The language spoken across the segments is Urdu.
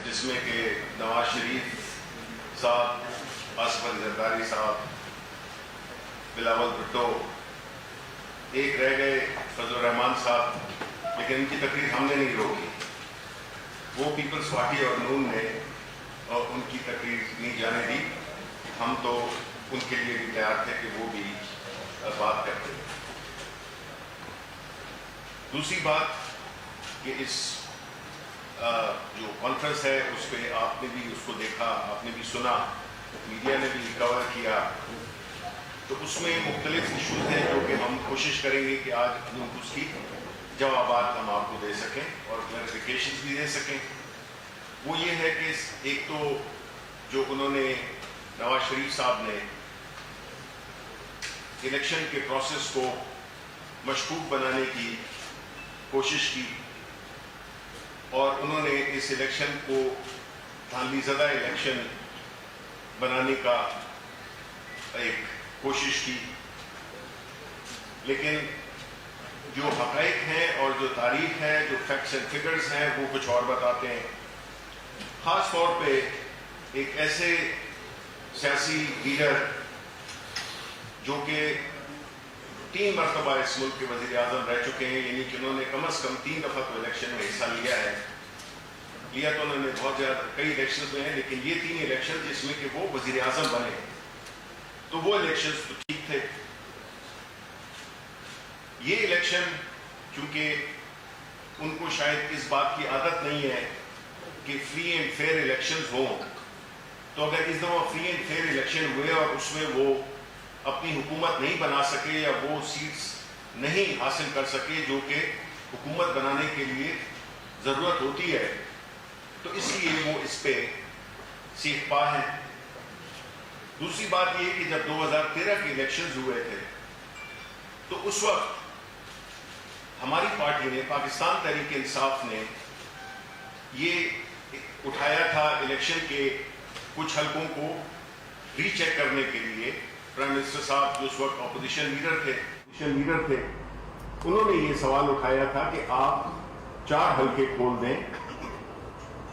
جس میں کہ نواز شریف صاحب، آصف علی زرداری صاحب، بلاول بھٹو، ایک رہ گئے فضل الرحمان صاحب، لیکن ان کی تقریر ہم نے نہیں روکی. وہ پیپلز پارٹی اور نون نے ان کی تقریر نہیں جانے دی. ہم تو ان کے لیے بھی تیار تھے کہ وہ بھی بات کرتے. دوسری بات کہ اس جو کانفرنس ہے اس پہ آپ نے بھی اس کو دیکھا، آپ نے بھی سنا، میڈیا نے بھی کور کیا، تو اس میں مختلف ایشوز ہیں جو کہ ہم کوشش کریں گے کہ آج اس کی جوابات ہم آپ کو دے سکیں اور کلیریفیکیشنز بھی دے سکیں. وہ یہ ہے کہ ایک تو جو انہوں نے نواز شریف صاحب نے الیکشن کے پروسیس کو مشکوک بنانے کی کوشش کی اور انہوں نے اس الیکشن کو دھاندلی زدہ الیکشن بنانے کا ایک کوشش کی. لیکن جو حقائق ہیں اور جو تاریخ ہے، جو فیکٹس اینڈ فگرز ہیں، وہ کچھ اور بتاتے ہیں. خاص طور پہ ایک ایسے سیاسی لیڈر جو کہ 3 مرتبہ اس ملک کے وزیر اعظم رہ چکے ہیں، یعنی کہ انہوں نے کم از کم 3 دفعہ تو الیکشن میں حصہ لیا ہے. لیا تو انہوں نے بہت زیادہ کئی الیکشنز میں ہیں، لیکن یہ 3 الیکشن جس میں کہ وہ وزیر اعظم بنے، تو وہ الیکشنز تو ٹھیک تھے. یہ الیکشن چونکہ ان کو شاید اس بات کی عادت نہیں ہے کہ فری اینڈ فیئر الیکشنز ہوں، تو اگر اس دفعہ فری اینڈ فیئر الیکشن ہوئے اور اس میں وہ اپنی حکومت نہیں بنا سکے یا وہ سیٹس نہیں حاصل کر سکے جو کہ حکومت بنانے کے لیے ضرورت ہوتی ہے، تو اس لیے وہ اس پہ سیکھ پا ہیں. دوسری بات یہ کہ جب 2013 کے الیکشنز ہوئے تھے تو اس وقت ہماری پارٹی نے، پاکستان تحریک انصاف نے، یہ اٹھایا تھا الیکشن کے کچھ حلقوں کو ری چیک کرنے کے لیے. پرائم منسٹر صاحب جو اس وقت اپوزیشن لیڈر تھے انہوں نے یہ سوال اٹھایا تھا کہ آپ 4 حلقے کھول دیں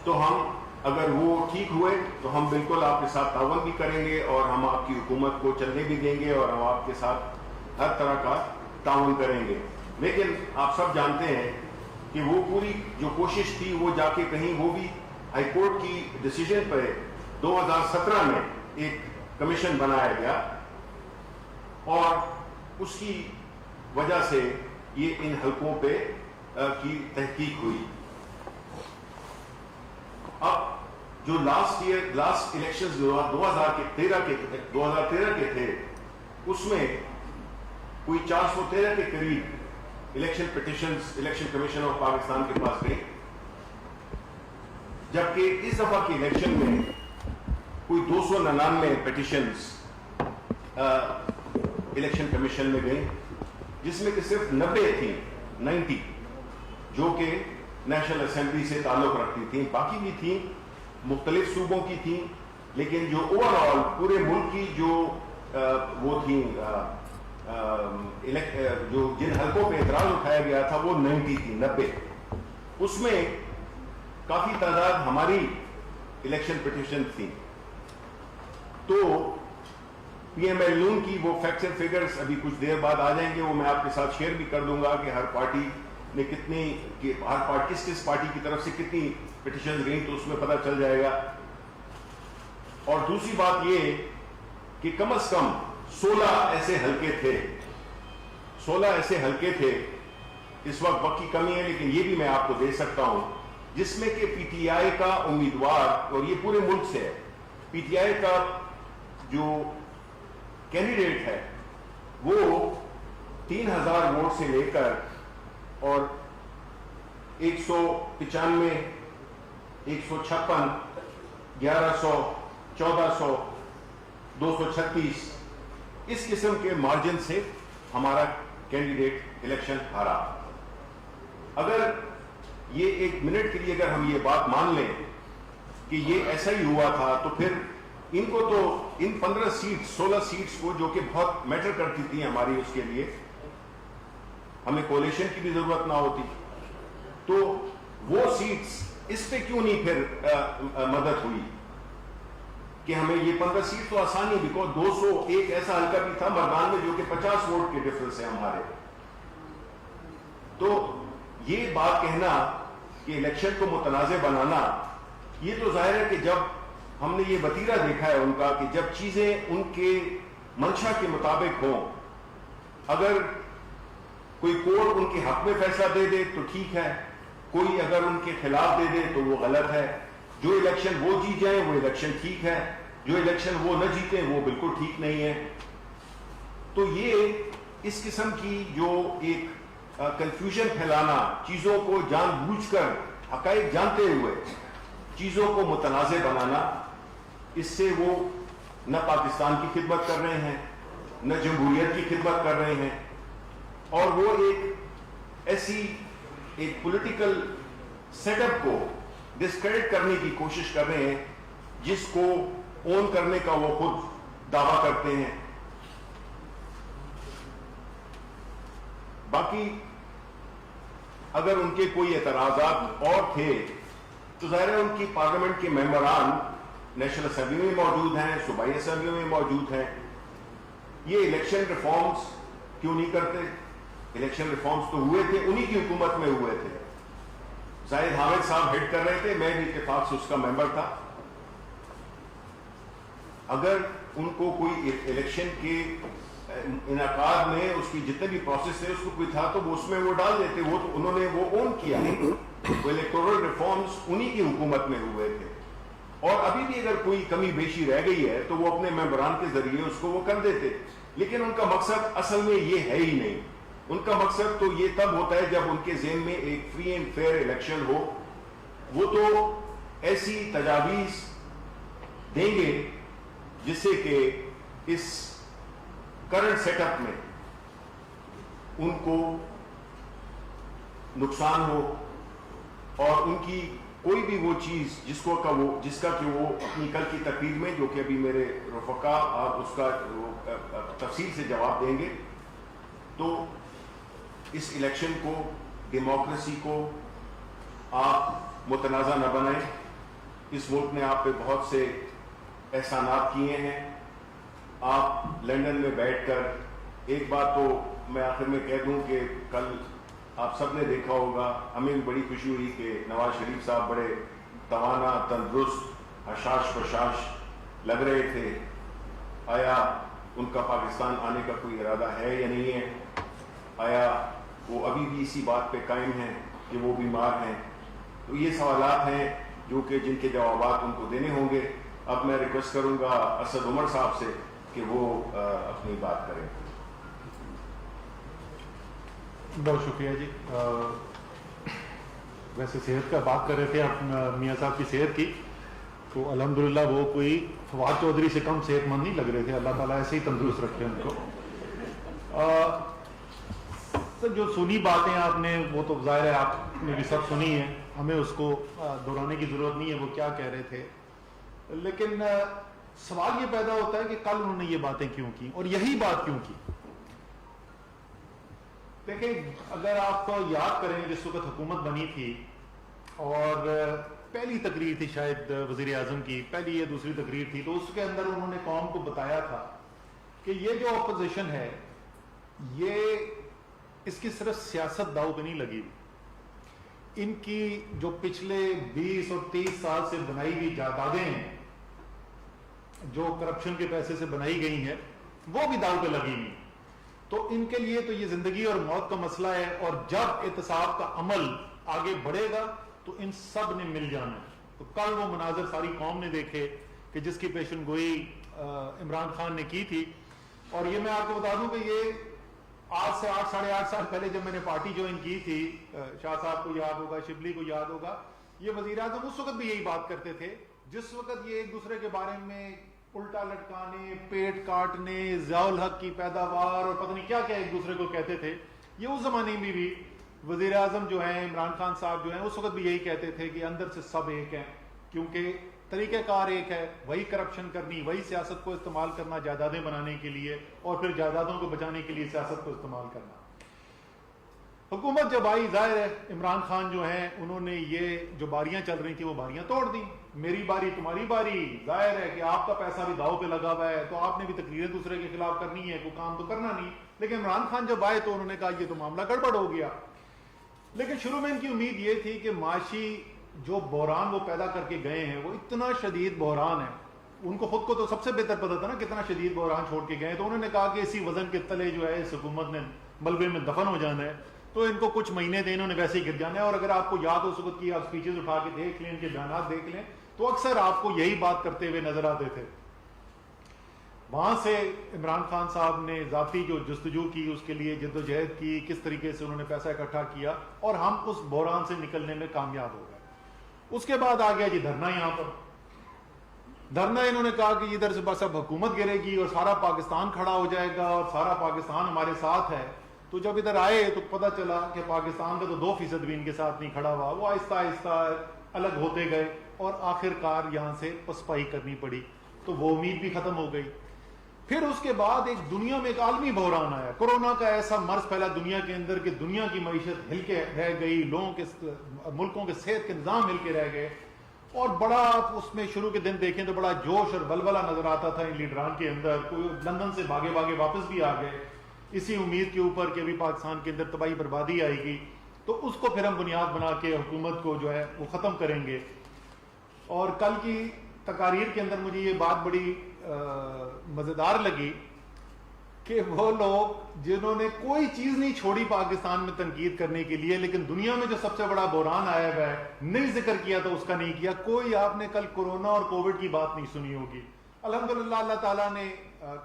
تو ہم اگر وہ ٹھیک ہوئے تو ہم بالکل آپ کے ساتھ تعاون بھی کریں گے اور ہم آپ کی حکومت کو چلنے بھی دیں گے اور ہم آپ کے ساتھ ہر طرح کا تعاون کریں گے. لیکن آپ سب جانتے ہیں کہ وہ پوری جو کوشش تھی وہ جا کے کہیں وہ بھی ہائی کورٹ کی ڈیسیجن پر 2017 میں ایک کمیشن بنایا گیا اور اس کی وجہ سے یہ ان حلقوں پہ کی تحقیق ہوئی. اب جو لاسٹ الیکشن 2013 کے تھے اس میں کوئی 413 کے قریب election petitions election commission of Pakistan کے پاس گئی، جبکہ اس دفعہ کے الیکشن میں کوئی 299 پٹیشنز الیکشن کمیشن میں گئی، جس میں کہ صرف 90 جو کہ نیشنل اسمبلی سے تعلق رکھتی تھیں. باقی بھی تھیں، مختلف صوبوں کی تھیں، لیکن جو اوور آل پورے ملک کی جو وہ تھیں جو جن حلقوں پہ اعتراض اٹھایا گیا تھا وہ 90 تھی. اس میں کافی تعداد ہماری الیکشن پٹیشن تھی. تو پی ایم ایل نون کی وہ فیکٹس اینڈ فگرز ابھی کچھ دیر بعد آ جائیں گے، وہ میں آپ کے ساتھ شیئر بھی کر دوں گا کہ ہر پارٹی نے کس پارٹی کی طرف سے کتنی پٹیشنز گئیں، تو اس میں پتہ چل جائے گا. اور دوسری بات یہ کہ کم از کم 16 ایسے حلقے تھے. اس وقت وقت کی کمی ہے لیکن یہ بھی میں آپ کو دے سکتا ہوں، جس میں کہ پی ٹی آئی کا امیدوار، اور یہ پورے ملک سے ہے، پی ٹی آئی کا جو کینڈیڈیٹ ہے وہ 3000 ووٹ سے لے کر اور 195 156 1100 1400 236 اس قسم کے مارجن سے ہمارا کینڈیڈیٹ الیکشن ہارا. اگر یہ 1 منٹ کے لیے اگر ہم یہ بات مان لیں کہ یہ ایسا ہی ہوا تھا تو پھر ان کو تو ان 16 سیٹس کو جو کہ بہت میٹر کرتی تھی ہماری، اس کے لیے ہمیں کولیشن کی بھی ضرورت نہ ہوتی. تو وہ سیٹس اس پہ کیوں نہیں پھر مدد ہوئی کہ ہمیں یہ 15 سیٹ تو آسانی، بیکاز 200 ایک ایسا حلقہ بھی تھا مردان میں جو کہ 50 ووٹ کے ڈفرنس ہے ہمارے. تو یہ بات کہنا کہ الیکشن کو متنازع بنانا، یہ تو ظاہر ہے کہ جب ہم نے یہ وتیرہ دیکھا ہے ان کا کہ جب چیزیں ان کے منشا کے مطابق ہوں، اگر کوئی کورٹ ان کے حق میں فیصلہ دے دے تو ٹھیک ہے، کوئی اگر ان کے خلاف دے دے تو وہ غلط ہے. جو الیکشن وہ جیت جائیں وہ الیکشن ٹھیک ہے، جو الیکشن وہ نہ جیتیں وہ بالکل ٹھیک نہیں ہے. تو یہ اس قسم کی جو ایک کنفیوژن پھیلانا، چیزوں کو جان بوجھ کر حقائق جانتے ہوئے چیزوں کو متنازع بنانا، اس سے وہ نہ پاکستان کی خدمت کر رہے ہیں، نہ جمہوریت کی خدمت کر رہے ہیں، اور وہ ایک ایسی ایک پولیٹیکل سیٹ اپ کو ڈسکریڈٹ کرنے کی کوشش کر رہے ہیں جس کو اون کرنے کا وہ خود دعویٰ کرتے ہیں. باقی اگر ان کے کوئی اعتراضات اور تھے تو ظاہر ہے ان کی پارلیمنٹ کے ممبران نیشنل اسمبلی میں موجود ہیں، صوبائی اسمبلی میں موجود ہیں. یہ الیکشن ریفارمز کیوں نہیں کرتے؟ الیکشن ریفارمز تو ہوئے تھے، انہی کی حکومت میں ہوئے تھے. زاہد حامد صاحب ہیڈ کر رہے تھے، میں بھی اتفاق سے اس کا ممبر تھا. اگر ان کو کوئی الیکشن کے انعقاد میں اس کی جتنے بھی پروسیس تھے اس کو کوئی تھا تو وہ اس میں وہ ڈال دیتے. وہ تو انہوں نے وہ اون کیا. وہ الیکٹورل ریفارمز انہی کی حکومت میں ہوئے تھے، اور ابھی بھی اگر کوئی کمی بیشی رہ گئی ہے تو وہ اپنے ممبران کے ذریعے اس کو وہ کر دیتے. لیکن ان کا مقصد اصل میں یہ ہے ہی نہیں. ان کا مقصد تو یہ تب ہوتا ہے جب ان کے ذہن میں ایک فری اینڈ فیئر الیکشن ہو. وہ تو ایسی تجاویز دیں گے جس سے کہ اس کرنٹ سیٹ اپ میں ان کو نقصان ہو، اور ان کی کوئی بھی وہ چیز جس کا کہ وہ اپنی کل کی تقریر میں، جو کہ ابھی میرے رفقا آپ اس کا تفصیل سے جواب دیں گے، تو اس الیکشن کو، ڈیموکریسی کو آپ متنازع نہ بنائیں. اس ملک نے آپ پہ بہت سے احسانات کیے ہیں. آپ لندن میں بیٹھ کر، ایک بات تو میں آخر میں کہہ دوں کہ کل آپ سب نے دیکھا ہوگا، ہمیں بھی بڑی خوشی ہوئی کہ نواز شریف صاحب بڑے توانا، تندرست، حشاش پشاش لگ رہے تھے. آیا ان کا پاکستان آنے کا کوئی ارادہ ہے یا نہیں ہے؟ آیا وہ ابھی بھی اسی بات پہ قائم ہیں کہ وہ بیمار ہیں؟ تو یہ سوالات ہیں جو کہ جن کے جوابات ان کو دینے ہوں گے. اب میں ریکویسٹ کروں گا اسد عمر صاحب سے کہ وہ اپنی بات کریں. بہت شکریہ جی. ویسے صحت کا بات کر رہے تھے آپ میاں صاحب کی صحت کی، تو الحمدللہ وہ کوئی فواد چودھری سے کم صحت مند نہیں لگ رہے تھے. اللہ تعالیٰ ایسے ہی تندرست رکھے ان کو. سر جو سنی باتیں آپ نے وہ تو ظاہر ہے آپ نے بھی سب سنی ہیں، ہمیں اس کو دہرانے کی ضرورت نہیں ہے وہ کیا کہہ رہے تھے. لیکن سوال یہ پیدا ہوتا ہے کہ کل انہوں نے یہ باتیں کیوں کی، اور یہی بات کیوں کی. دیکھیں اگر آپ کو یاد کریں جس وقت حکومت بنی تھی اور پہلی تقریر تھی شاید وزیر اعظم کی، پہلی یا دوسری تقریر تھی، تو اس کے اندر انہوں نے قوم کو بتایا تھا کہ یہ جو اپوزیشن ہے یہ اس کی صرف سیاست داؤ پہ نہیں لگی. ان کی جو پچھلے 20 اور 30 سال سے بنائی ہوئی جائیدادیں ہیں جو کرپشن کے پیسے سے بنائی گئی ہیں وہ بھی داؤ پہ لگی ہوئی. تو ان کے لیے تو یہ زندگی اور موت کا مسئلہ ہے، اور جب احتساب کا عمل آگے بڑھے گا تو ان سب نے مل جانا ہے. تو کل وہ مناظر ساری قوم نے دیکھے کہ جس کی پیشن گوئی عمران خان نے کی تھی. اور یہ میں آپ کو بتا دوں کہ یہ آج سے 8 ساڑھے 8 سال پہلے جب میں نے پارٹی جوائن کی تھی، شاہ صاحب کو یاد ہوگا، شبلی کو یاد ہوگا، یہ وزیر اعظم اس وقت بھی یہی بات کرتے تھے جس وقت یہ ایک دوسرے کے بارے میں الٹا لٹکانے، پیٹ کاٹنے، ضیاء الحق کی پیداوار اور پتہ نہیں کیا کیا ایک دوسرے کو کہتے تھے. یہ اس زمانے میں بھی وزیر اعظم جو ہیں عمران خان صاحب جو ہیں اس وقت بھی یہی کہتے تھے کہ اندر سے سب ایک ہیں، کیونکہ طریقہ کار ایک ہے، وہی کرپشن کرنی، وہی سیاست کو استعمال کرنا جائیدادیں بنانے کے لیے، اور پھر جائیدادوں کو بچانے کے لیے سیاست کو استعمال کرنا. حکومت جب آئی ظاہر ہے عمران خان جو ہیں انہوں نے یہ جو باریاں چل رہی تھیں وہ باریاں توڑ دیں. میری باری تمہاری باری, ظاہر ہے کہ آپ کا پیسہ بھی داؤ پہ لگا ہوا ہے تو آپ نے بھی تقریریں دوسرے کے خلاف کرنی ہے, کوئی کام تو کرنا نہیں. لیکن عمران خان جب آئے تو انہوں نے کہا یہ تو معاملہ گڑبڑ ہو گیا. لیکن شروع میں ان کی امید یہ تھی کہ معاشی جو بحران وہ پیدا کر کے گئے ہیں وہ اتنا شدید بحران ہے, ان کو خود کو تو سب سے بہتر پتا تھا نا کتنا شدید بحران چھوڑ کے گئے, تو انہوں نے کہا کہ اسی وزن کے تلے جو ہے اس حکومت نے ملبے میں دفن ہو جانا ہے, تو ان کو کچھ مہینے دیں, انہوں نے ویسے ہی گر جانا ہے. اور اگر آپ کو یاد ہو سکت کی آپ سپیچز اٹھا کے دیکھ لیں, ان کے بیانات دیکھ لیں, تو اکثر آپ کو یہی بات کرتے ہوئے نظر آتے تھے. وہاں سے عمران خان صاحب نے ذاتی جو جستجو کی, اس کے لیے جد و جہد کی, کس طریقے سے انہوں نے پیسہ اکٹھا کیا اور ہم اس بحران سے نکلنے میں کامیاب ہو گئے. اس کے بعد آ گیا جی دھرنا. یہاں پر دھرنا انہوں نے کہا کہ ادھر سے بس اب حکومت گرے گی اور سارا پاکستان کھڑا ہو جائے گا اور سارا پاکستان ہمارے ساتھ ہے. تو جب ادھر آئے تو پتہ چلا کہ پاکستان کا تو 2% بھی ان کے ساتھ نہیں کھڑا ہوا, وہ آہستہ آہستہ الگ ہوتے گئے اور آخر کار یہاں سے پسپائی کرنی پڑی, تو وہ امید بھی ختم ہو گئی. پھر اس کے بعد ایک دنیا میں ایک عالمی بحران آیا, کورونا کا ایسا مرض پھیلا دنیا کے اندر کہ دنیا کی معیشت ہل کے رہ گئی, لوگوں کے ملکوں کے صحت کے نظام ہل کے رہ گئے, اور بڑا اس میں شروع کے دن دیکھیں تو بڑا جوش اور ولولہ نظر آتا تھا ان لیڈران کے اندر. کوئی لندن سے بھاگے بھاگے واپس بھی آ گئے اسی امید کے اوپر کہ ابھی پاکستان کے اندر تباہی بربادی آئے گی تو اس کو پھر ہم بنیاد بنا کے حکومت کو جو ہے وہ ختم کریں گے. اور کل کی تقاریر کے اندر مجھے یہ بات بڑی مزیدار لگی کہ وہ لوگ جنہوں نے کوئی چیز نہیں چھوڑی پاکستان میں تنقید کرنے کے لیے, لیکن دنیا میں جو سب سے بڑا بحران آیا ہوا ہے نہیں ذکر کیا تو اس کا نہیں کیا. کوئی آپ نے کل کورونا اور کووڈ کی بات نہیں سنی ہوگی. الحمدللہ اللہ تعالیٰ نے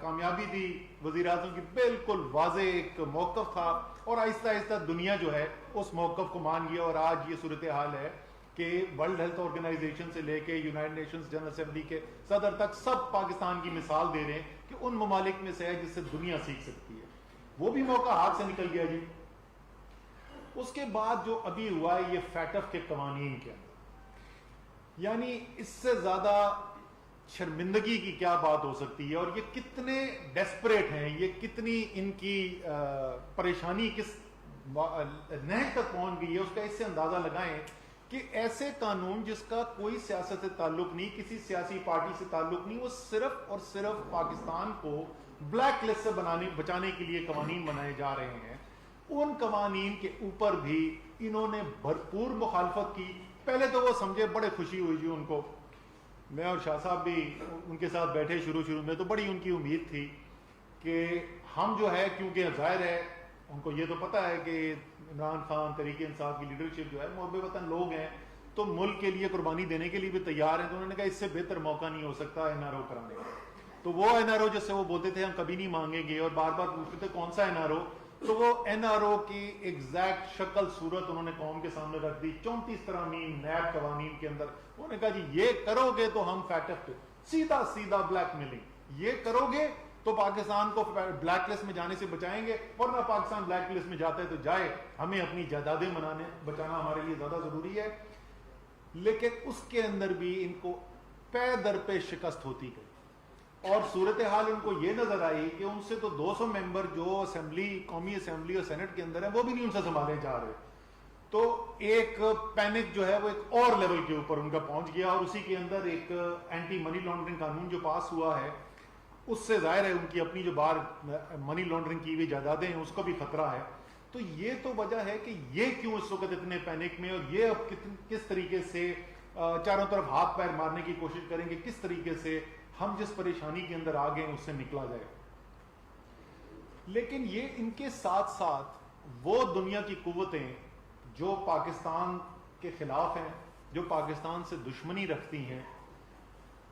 کامیابی دی, وزیر اعظم کی بالکل واضح ایک موقف تھا اور آہستہ آہستہ دنیا جو ہے اس موقف کو مان گیا, اور آج یہ صورتحال ہے کہ ورلڈ ہیلتھ آرگنائزیشن سے لے کے یونائٹڈ نیشنز جنرل اسمبلی کے صدر تک سب پاکستان کی مثال دے رہے ہیں کہ ان ممالک میں سے ہے جس سے دنیا سیکھ سکتی ہے. وہ بھی موقع ہاتھ سے نکل گیا جی. اس کے بعد جو ابھی ہوا ہے یہ فیٹف کے قوانین کے اندر, یعنی اس سے زیادہ شرمندگی کی کیا بات ہو سکتی ہے, اور یہ کتنے ڈیسپریٹ ہیں, یہ کتنی ان کی پریشانی کس نہج تک پہنچ گئی ہے, اس کا اس سے اندازہ لگائیں کہ ایسے قانون جس کا کوئی سیاست سے تعلق نہیں, کسی سیاسی پارٹی سے تعلق نہیں, وہ صرف اور صرف پاکستان کو بلیک لسٹ سے بچانے کے لیے قوانین بنائے جا رہے ہیں. ان قوانین کے اوپر بھی انہوں نے بھرپور مخالفت کی. پہلے تو وہ سمجھے بڑے خوشی ہوئی جی ان کو, میں اور شاہ صاحب بھی ان کے ساتھ بیٹھے شروع میں تو بڑی ان کی امید تھی کہ ہم جو ہے, کیونکہ ظاہر ہے ان کو یہ تو پتہ ہے کہ عمران خان تحریک انصاف کی لیڈرشپ جو ہے محب وطن لوگ ہیں تو ملک کے لیے قربانی دینے کے لیے بھی تیار ہیں, تو انہوں نے کہا اس سے بہتر موقع نہیں ہو سکتا NRO کرانے کا. تو وہ NRO جس سے وہ بولتے تھے ہم کبھی نہیں مانگیں گے, اور بار بار پوچھتے تھے کون سا NRO, تو وہ NRO کی ایگزیکٹ شکل صورت انہوں نے قوم کے سامنے رکھ دی 34 ترامیم نیب قوانین کے اندر. انہوں نے کہا جی یہ کرو گے تو ہم فیٹف پہ سیدھا بلیک میلنگ, یہ کرو گے تو پاکستان کو بلیک لسٹ میں جانے سے بچائیں گے, ورنہ پاکستان بلیک لسٹ میں جاتا ہے تو جائے, ہمیں اپنی جائیدادیں بچانا ہمارے لیے زیادہ ضروری ہے. لیکن اس کے اندر بھی ان کو پے در پہ شکست ہوتی گئی, اور صورتحال ان کو یہ نظر آئی کہ ان سے تو 200 ممبر جو اسمبلی, قومی اسمبلی اور سینٹ کے اندر ہیں, وہ بھی نہیں ان سے سنبھالے جا رہے. تو ایک پینک جو ہے وہ ایک اور لیول کے اوپر ان کا پہنچ گیا, اور اسی کے اندر ایک اینٹی منی لانڈرنگ قانون جو پاس ہوا ہے, اس سے ظاہر ہے ان کی اپنی جو باہر منی لانڈرنگ کی ہوئی جائیدادیں ہیں اس کو بھی خطرہ ہے. تو یہ تو وجہ ہے کہ یہ کیوں اس وقت اتنے پینک میں, اور یہ اب کس طریقے سے چاروں طرف ہاتھ پیر مارنے کی کوشش کریں گے, کس طریقے سے ہم جس پریشانی کے اندر آ گئے ہیں اس سے نکلا جائے. لیکن یہ ان کے ساتھ ساتھ وہ دنیا کی قوتیں جو پاکستان کے خلاف ہیں, جو پاکستان سے دشمنی رکھتی ہیں,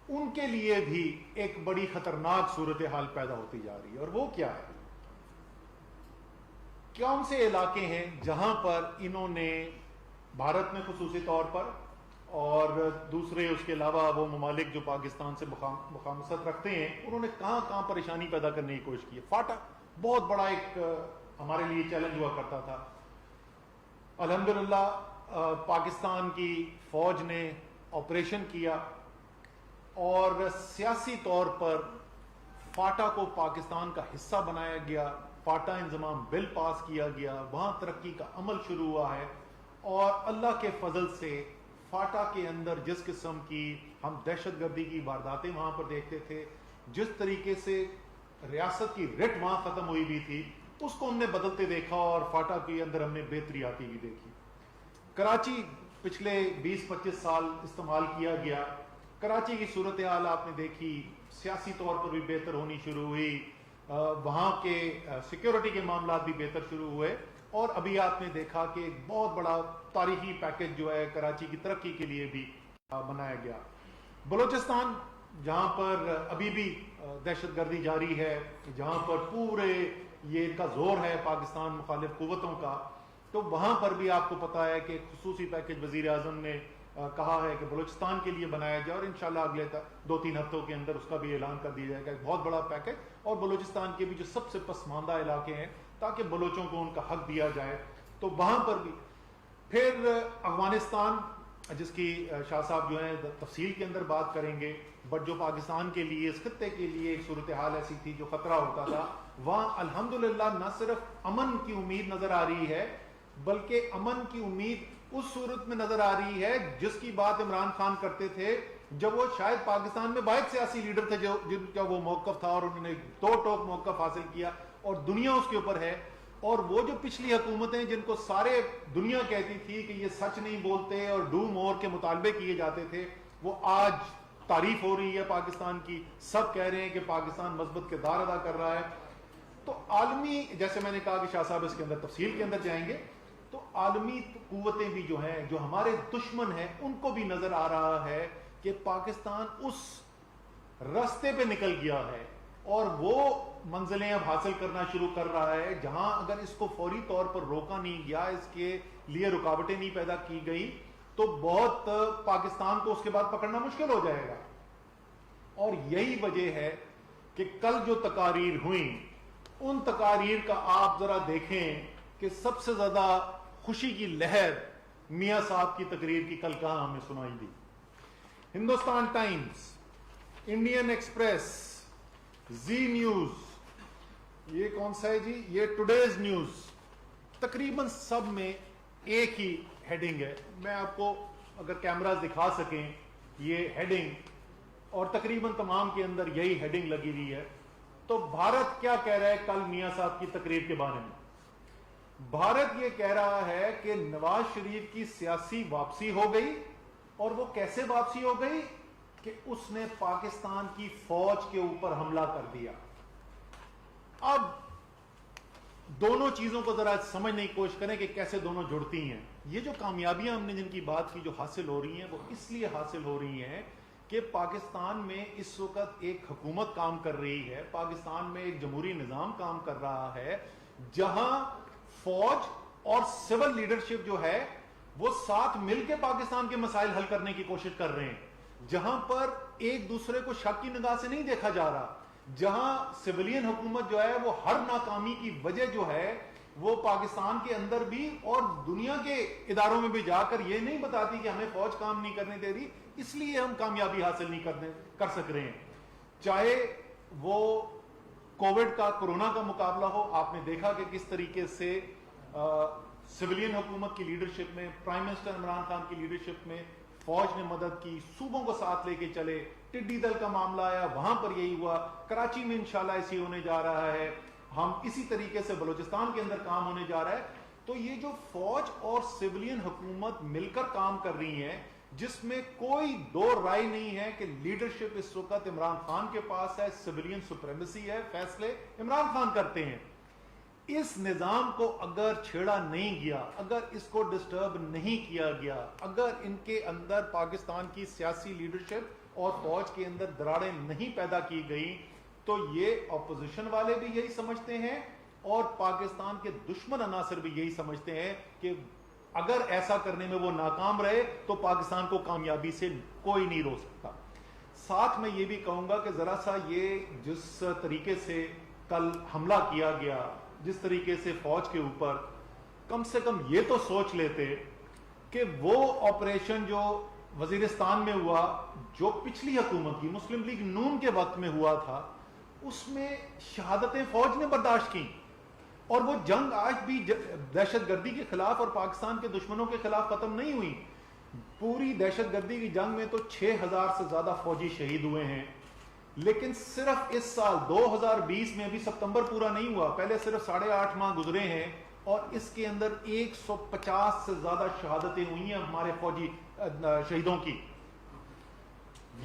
ان کے لیے بھی ایک بڑی خطرناک صورتحال پیدا ہوتی جا رہی ہے. اور وہ کیا ہے, کون سے علاقے ہیں جہاں پر انہوں نے بھارت میں خصوصی طور پر اور دوسرے اس کے علاوہ وہ ممالک جو پاکستان سے مخامصت رکھتے ہیں, انہوں نے کہاں کہاں پریشانی پیدا کرنے کی کوشش کی ہے. فاٹا بہت بڑا ایک ہمارے لیے چیلنج ہوا کرتا تھا. الحمدللہ پاکستان کی فوج نے آپریشن کیا اور سیاسی طور پر فاٹا کو پاکستان کا حصہ بنایا گیا. فاٹا انضمام بل پاس کیا گیا، وہاں ترقی کا عمل شروع ہوا ہے، اور اللہ کے فضل سے فاٹا کے اندر جس قسم کی ہم دہشت گردی کی وارداتیں وہاں پر دیکھتے تھے، جس طریقے سے ریاست کی رٹ وہاں ختم ہوئی بھی تھی، اس کو ہم نے بدلتے دیکھا، اور فاٹا کے اندر ہم نے بہتری آتی بھی دیکھی۔ کراچی پچھلے 20-25 سال استعمال کیا گیا، کراچی کی صورتحال آپ نے دیکھی، سیاسی طور پر بھی بہتر ہونی شروع ہوئی، وہاں کے سیکیورٹی کے معاملات بھی بہتر شروع ہوئے، اور ابھی آپ نے دیکھا کہ ایک بہت بڑا تاریخی پیکج جو ہے کراچی کی ترقی کے لیے بھی بنایا گیا۔ بلوچستان جہاں پر ابھی بھی دہشت گردی جاری ہے، جہاں پر پورے یہ ان کا زور ہے پاکستان مخالف قوتوں کا، تو وہاں پر بھی آپ کو پتا ہے کہ خصوصی پیکج وزیر اعظم نے کہا ہے کہ بلوچستان کے لیے بنایا جائے، اور انشاءاللہ اگلے 2-3 ہفتوں کے اندر اس کا بھی اعلان کر دیا جائے گا، ایک بہت بڑا پیکج، اور بلوچستان کے بھی جو سب سے پسماندہ علاقے ہیں تاکہ بلوچوں کو ان کا حق دیا جائے، تو وہاں پر بھی۔ پھر افغانستان، جس کی شاہ صاحب جو ہیں تفصیل کے اندر بات کریں گے، بٹ جو پاکستان کے لیے، اس خطے کے لیے ایک صورتحال ایسی تھی جو خطرہ ہوتا تھا، وہاں الحمدللہ نہ صرف امن کی امید نظر آ رہی ہے، بلکہ امن کی امید اس صورت میں نظر آ رہی ہے جس کی بات عمران خان کرتے تھے جب وہ شاید پاکستان میں واحد سیاسی لیڈر تھے جن کا وہ موقف تھا، اور انہوں نے دو ٹوک موقف حاصل کیا اور دنیا اس کے اوپر ہے۔ اور وہ جو پچھلی حکومتیں جن کو سارے دنیا کہتی تھی کہ یہ سچ نہیں بولتے اور ڈو مور کے مطالبے کیے جاتے تھے، وہ آج تعریف ہو رہی ہے پاکستان کی، سب کہہ رہے ہیں کہ پاکستان مثبت کردار ادا کر رہا ہے۔ تو عالمی، جیسے میں نے کہا کہ شاہ صاحب اس کے اندر تفصیل کے اندر جائیں گے، تو عالمی قوتیں بھی جو ہیں، جو ہمارے دشمن ہیں، ان کو بھی نظر آ رہا ہے کہ پاکستان اس راستے پہ نکل گیا ہے اور وہ منزلیں اب حاصل کرنا شروع کر رہا ہے، جہاں اگر اس کو فوری طور پر روکا نہیں گیا، اس کے لیے رکاوٹیں نہیں پیدا کی گئی، تو بہت پاکستان کو اس کے بعد پکڑنا مشکل ہو جائے گا۔ اور یہی وجہ ہے کہ کل جو تقاریر ہوئیں، ان تقاریر کا آپ ذرا دیکھیں کہ سب سے زیادہ خوشی کی لہر میاں صاحب کی تقریر کی کل کہاں ہمیں سنائی دی۔ ہندوستان ٹائمز، انڈین ایکسپریس، زی نیوز، یہ کون سا ہے جی، یہ ٹوڈیز نیوز، تقریباً سب میں ایک ہی ہیڈنگ ہے۔ میں آپ کو اگر کیمراز دکھا سکیں یہ ہیڈنگ، اور تقریباً تمام کے اندر یہی ہیڈنگ لگی ہوئی ہے۔ تو بھارت کیا کہہ رہا ہے کل میاں صاحب کی تقریر کے بارے میں؟ بھارت یہ کہہ رہا ہے کہ نواز شریف کی سیاسی واپسی ہو گئی، اور وہ کیسے واپسی ہو گئی کہ اس نے پاکستان کی فوج کے اوپر حملہ کر دیا۔ اب دونوں چیزوں کو ذرا سمجھنے کی کوشش کریں کہ کیسے دونوں جڑتی ہیں۔ یہ جو کامیابیاں ہم نے جن کی بات کی جو حاصل ہو رہی ہیں، وہ اس لیے حاصل ہو رہی ہیں کہ پاکستان میں اس وقت ایک حکومت کام کر رہی ہے، پاکستان میں ایک جمہوری نظام کام کر رہا ہے، جہاں فوج اور سول لیڈرشپ جو ہے وہ ساتھ مل کے پاکستان کے مسائل حل کرنے کی کوشش کر رہے ہیں، جہاں پر ایک دوسرے کو شک کی نگاہ سے نہیں دیکھا جا رہا، جہاں سویلین حکومت جو ہے وہ ہر ناکامی کی وجہ جو ہے وہ پاکستان کے اندر بھی اور دنیا کے اداروں میں بھی جا کر یہ نہیں بتاتی کہ ہمیں فوج کام نہیں کرنے دے رہی، اس لیے ہم کامیابی حاصل نہیں کر سک رہے ہیں۔ چاہے وہ کووڈ کا، کورونا کا مقابلہ ہو، آپ نے دیکھا کہ کس طریقے سے سویلین حکومت کی لیڈرشپ میں، پرائم منسٹر عمران خان کی لیڈرشپ میں فوج نے مدد کی، صوبوں کو ساتھ لے کے چلے، ٹڈی دل کا معاملہ آیا وہاں پر یہی ہوا، کراچی میں انشاءاللہ ایسی ہونے جا رہا ہے، ہم اسی طریقے سے بلوچستان کے اندر کام ہونے جا رہا ہے۔ تو یہ جو فوج اور سویلین حکومت مل کر کام کر رہی ہیں، جس میں کوئی دو رائے نہیں ہے کہ لیڈرشپ اس وقت عمران خان کے پاس ہے، سویلین سپریمیسی ہے، فیصلے عمران خان کرتے ہیں، اس نظام کو اگر چھیڑا نہیں گیا، اگر اس کو ڈسٹرب نہیں کیا گیا، اگر ان کے اندر پاکستان کی سیاسی لیڈرشپ اور فوج کے اندر دراڑیں نہیں پیدا کی گئی، تو یہ اپوزیشن والے بھی یہی سمجھتے ہیں اور پاکستان کے دشمن عناصر بھی یہی سمجھتے ہیں کہ اگر ایسا کرنے میں وہ ناکام رہے تو پاکستان کو کامیابی سے کوئی نہیں روک سکتا۔ ساتھ میں یہ بھی کہوں گا کہ ذرا سا یہ جس طریقے سے کل حملہ کیا گیا، جس طریقے سے فوج کے اوپر، کم سے کم یہ تو سوچ لیتے کہ وہ آپریشن جو وزیرستان میں ہوا، جو پچھلی حکومت کی مسلم لیگ نون کے وقت میں ہوا تھا، اس میں شہادتیں فوج نے برداشت کی، اور وہ جنگ آج بھی دہشت گردی کے خلاف اور پاکستان کے دشمنوں کے خلاف ختم نہیں ہوئی. پوری دہشت گردی کی جنگ میں تو 6,000 سے زیادہ فوجی شہید ہوئے ہیں, لیکن صرف اس سال 2020 میں ابھی ستمبر پورا نہیں ہوا, پہلے صرف 8.5 ماہ گزرے ہیں, اور اس کے اندر 150 سے زیادہ شہادتیں ہوئی ہیں ہمارے فوجی شہیدوں کی.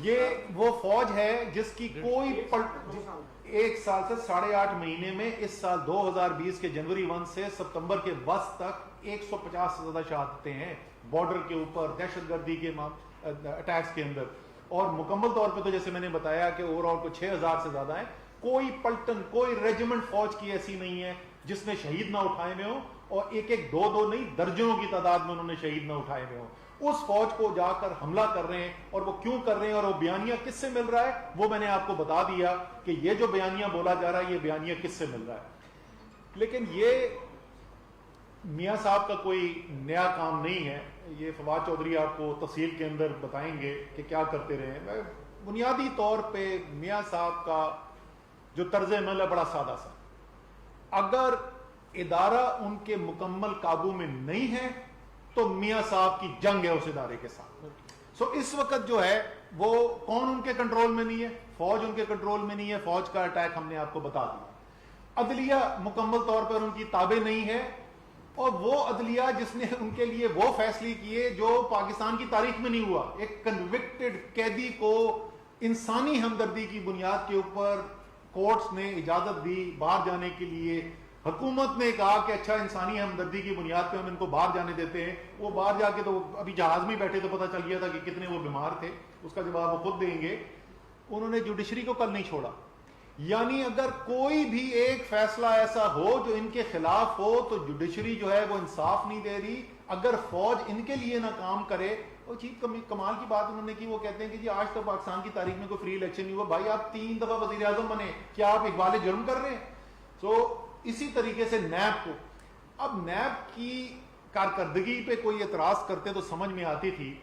یہ وہ فوج ہے جس کی کوئی ایک سال سے 8.5 مہینے میں, اس سال 2020 کے جنوری 1 سے ستمبر کے وسط تک 150 سے زیادہ شہادتیں ہیں بارڈر کے اوپر دہشت گردی کے اٹیکس کے اندر. اور مکمل طور پہ تو جیسے میں نے بتایا کہ اوور آل کو 6,000 سے زیادہ ہیں. کوئی پلٹن, کوئی ریجیمنٹ فوج کی ایسی نہیں ہے جس نے شہید نہ اٹھائے ہوئے ہوں, اور ایک دو نہیں درجنوں کی تعداد میں انہوں نے شہید نہ اٹھائے ہوئے ہوں. اس فوج کو جا کر حملہ کر رہے ہیں, اور وہ کیوں کر رہے ہیں اور وہ بیانیہ کس سے مل رہا ہے وہ میں نے آپ کو بتا دیا کہ یہ جو بیانیہ بولا جا رہا ہے یہ بیانیہ کس سے مل رہا ہے. لیکن یہ میاں صاحب کا کوئی نیا کام نہیں ہے, یہ فواد چودھری آپ کو تفصیل کے اندر بتائیں گے کہ کیا کرتے رہے ہیں. بنیادی طور پہ میاں صاحب کا جو طرز عمل ہے بڑا سادہ سا. اگر ادارہ ان کے مکمل قابو میں نہیں ہے تو میاں صاحب کی جنگ ہے اس ادارے کے ساتھ. سو اس وقت جو ہے وہ کون ان کے کنٹرول میں نہیں ہے, فوج ان کے کنٹرول میں نہیں ہے, فوج کا اٹیک ہم نے آپ کو بتا دیا. عدلیہ مکمل طور پر ان کی تابع نہیں ہے, اور وہ عدلیہ جس نے ان کے لیے وہ فیصلے کیے جو پاکستان کی تاریخ میں نہیں ہوا. ایک کنوکٹڈ قیدی کو انسانی ہمدردی کی بنیاد کے اوپر کورٹس نے اجازت دی باہر جانے کے لیے. حکومت نے کہا کہ اچھا انسانی ہمدردی کی بنیاد پہ ہم ان کو باہر جانے دیتے ہیں. وہ باہر جا کے تو ابھی جہاز میں بیٹھے تو پتہ چل گیا تھا کہ کتنے وہ بیمار تھے, اس کا جواب وہ خود دیں گے. انہوں نے جوڈیشری کو کل نہیں چھوڑا. یعنی اگر کوئی بھی ایک فیصلہ ایسا ہو جو ان کے خلاف ہو تو جوڈیشری جو ہے وہ انصاف نہیں دے رہی. اگر فوج ان کے لیے نہ کام کرے, اور چیز کمال کی بات انہوں نے کی, وہ کہتے ہیں کہ جی آج تک پاکستان کی تاریخ میں کوئی فری الیکشن نہیں ہوا. بھائی آپ 3 دفعہ وزیر اعظم بنے, کیا آپ اقبال جرم کر رہے ہیں؟ سو اسی طریقے سے نیب کو, اب نیب کی کارکردگی پہ کوئی اعتراض کرتے تو سمجھ میں آتی تھی,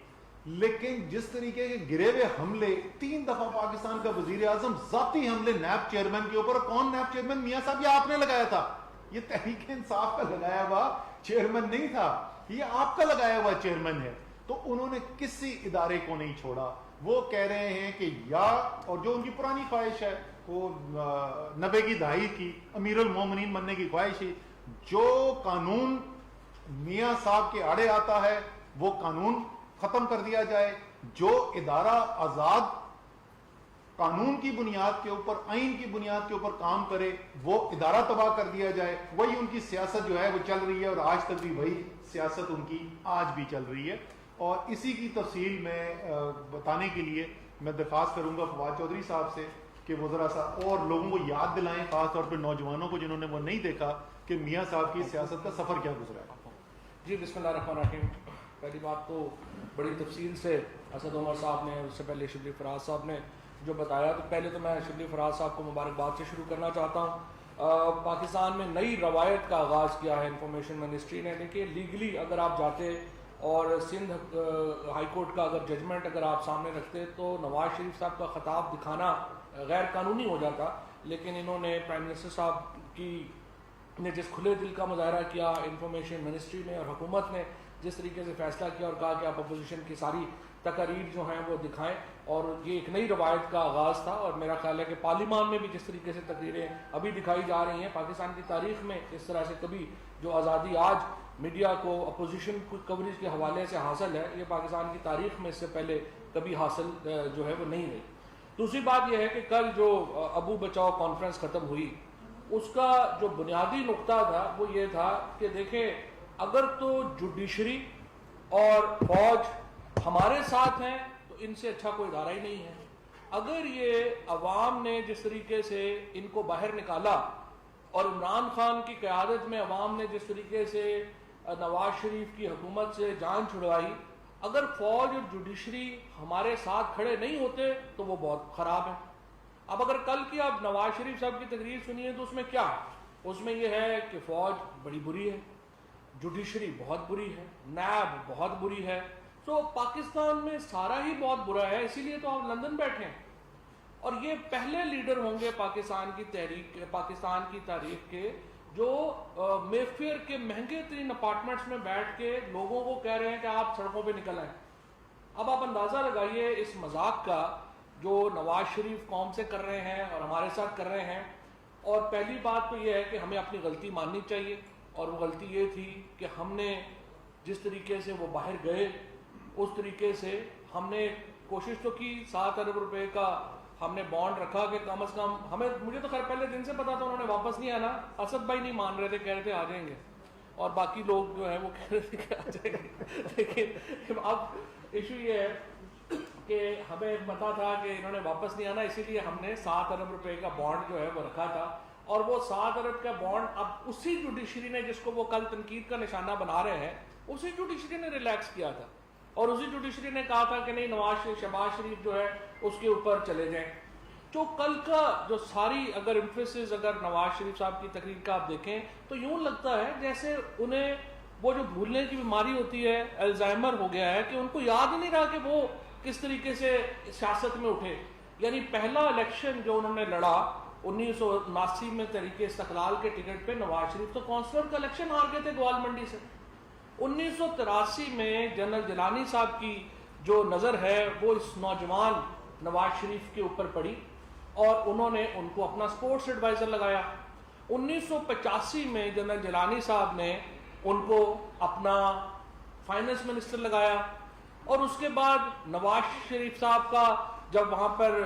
لیکن جس طریقے کے گرے ہوئے حملے 3 دفعہ پاکستان کا وزیر اعظم ذاتی حملے نیب چیئرمین کے اوپر, کون نیب چیئرمین؟ میاں صاحب یہ آپ نے لگایا تھا, یہ تحریک انصاف کا لگایا ہوا چیئرمین نہیں تھا, یہ آپ کا لگایا ہوا چیئرمین ہے. تو انہوں نے کسی ادارے کو نہیں چھوڑا. وہ کہہ رہے ہیں کہ یا, اور جو ان کی پرانی خواہش ہے وہ 90 کی دہائی کی امیر المومنین بننے کی خواہش ہے, جو قانون میاں صاحب کے آڑے آتا ہے وہ قانون ختم کر دیا جائے. جو ادارہ آزاد قانون کی بنیاد کے اوپر, آئین کی بنیاد کے اوپر کام کرے وہ ادارہ تباہ کر دیا جائے. وہی ان کی سیاست جو ہے وہ چل رہی ہے, اور آج تک بھی وہی سیاست ان کی آج بھی چل رہی ہے. اور اسی کی تفصیل میں بتانے کے لیے میں درخواست کروں گا فواد چودھری صاحب سے کہ وہ ذرا سا اور لوگوں کو یاد دلائیں, خاص طور پہ نوجوانوں کو جنہوں نے وہ نہیں دیکھا, کہ میاں صاحب کی سیاست کا سفر کیا گزرا ہے. جی بسم اللہ الرحمن الرحیم. پہلی بات تو بڑی تفصیل سے اسد عمر صاحب نے, اس سے پہلے شبلی فراز صاحب نے جو بتایا, تو پہلے تو میں شبلی فراز صاحب کو مبارکباد سے شروع کرنا چاہتا ہوں. پاکستان میں نئی روایت کا آغاز کیا ہے انفارمیشن منسٹری نے. دیکھیے لیگلی اگر آپ جاتے اور سندھ ہائی کورٹ کا اگر ججمنٹ اگر آپ سامنے رکھتے تو نواز شریف صاحب کا خطاب دکھانا غیر قانونی ہو جاتا, لیکن انہوں نے پرائم منسٹر صاحب کی نے جس کھلے دل کا مظاہرہ کیا, انفارمیشن منسٹری نے اور حکومت نے جس طریقے سے فیصلہ کیا اور کہا کہ آپ اپوزیشن کی ساری تقاریر جو ہیں وہ دکھائیں, اور یہ ایک نئی روایت کا آغاز تھا. اور میرا خیال ہے کہ پارلیمان میں بھی جس طریقے سے تقریریں ابھی دکھائی جا رہی ہیں, پاکستان کی تاریخ میں اس طرح سے کبھی جو آزادی آج میڈیا کو اپوزیشن کوریج کے حوالے سے حاصل ہے, یہ پاکستان کی تاریخ میں اس سے پہلے کبھی حاصل جو ہے وہ نہیں رہی. دوسری بات یہ ہے کہ کل جو ابو بچاؤ کانفرنس ختم ہوئی, اس کا جو بنیادی نقطہ تھا وہ یہ تھا کہ دیکھیں اگر تو جوڈیشری اور فوج ہمارے ساتھ ہیں تو ان سے اچھا کوئی ادارہ ہی نہیں ہے. اگر یہ عوام نے جس طریقے سے ان کو باہر نکالا اور عمران خان کی قیادت میں عوام نے جس طریقے سے نواز شریف کی حکومت سے جان چھڑوائی, اگر فوج اور جوڈیشری ہمارے ساتھ کھڑے نہیں ہوتے تو وہ بہت خراب ہے. اب اگر کل کی آپ نواز شریف صاحب کی تقریر سنیے تو اس میں کیا ہے, اس میں یہ ہے کہ فوج بڑی بری ہے, جوڈیشری بہت بری ہے, نیب بہت بری ہے. تو پاکستان میں سارا ہی بہت برا ہے, اسی لیے تو آپ لندن بیٹھے ہیں. اور یہ پہلے لیڈر ہوں گے پاکستان کی تاریخ کے جو مے فیئر کے مہنگے ترین اپارٹمنٹس میں بیٹھ کے لوگوں کو کہہ رہے ہیں کہ آپ سڑکوں پہ نکل آئیں. اب آپ اندازہ لگائیے اس مذاق کا جو نواز شریف قوم سے کر رہے ہیں اور ہمارے ساتھ کر رہے ہیں. اور پہلی بات تو یہ ہے کہ ہمیں اپنی غلطی ماننی چاہیے, اور وہ غلطی یہ تھی کہ ہم نے جس طریقے سے وہ باہر گئے اس طریقے سے ہم نے کوشش تو کی. 7 ارب روپے کا ہم نے بانڈ رکھا کہ کم از کم ہمیں, مجھے تو خیر پہلے دن سے پتا تھا انہوں نے واپس نہیں آنا. اسد بھائی نہیں مان رہے تھے, کہہ رہے تھے آ جائیں گے, اور باقی لوگ جو ہیں وہ کہہ رہے تھے کہ آ جائیں گے. لیکن اب ایشو یہ ہے کہ ہمیں پتا تھا کہ انہوں نے واپس نہیں آنا, اسی لیے ہم نے 7 ارب روپے کا بانڈ جو ہے وہ رکھا تھا. اور وہ 7 ارب کا بانڈ اب اسی جوڈیشری نے, جس کو وہ کل تنقید کا نشانہ بنا رہے ہیں, اسی جوڈیشری نے ریلیکس کیا تھا. اور اسی جوڈیشری نے کہا تھا کہ نہیں شہباز شریف جو ہے اس کے اوپر چلے جائیں. جو کل کا جو ساری اگر ایمفیسس اگر نواز شریف صاحب کی تقریر کا آپ دیکھیں تو یوں لگتا ہے جیسے انہیں وہ جو بھولنے کی بیماری ہوتی ہے, الزائمر ہو گیا ہے, کہ ان کو یاد ہی نہیں رہا کہ وہ کس طریقے سے سیاست میں اٹھے. یعنی پہلا الیکشن جو انہوں نے لڑا 1979 میں تحریک استقلال کے ٹکٹ پہ, نواز شریف تو کونسلر کا الیکشن ہار گئے تھے گوال منڈی سے. 1983 میں جنرل جیلانی صاحب کی جو نظر ہے وہ اس نوجوان نواز شریف کے اوپر پڑی اور انہوں نے ان کو اپنا سپورٹس ایڈوائزر لگایا. 1985 میں جنرل جیلانی صاحب نے ان کو اپنا فائنانس منسٹر لگایا. اور اس کے بعد نواز شریف صاحب کا جب وہاں پر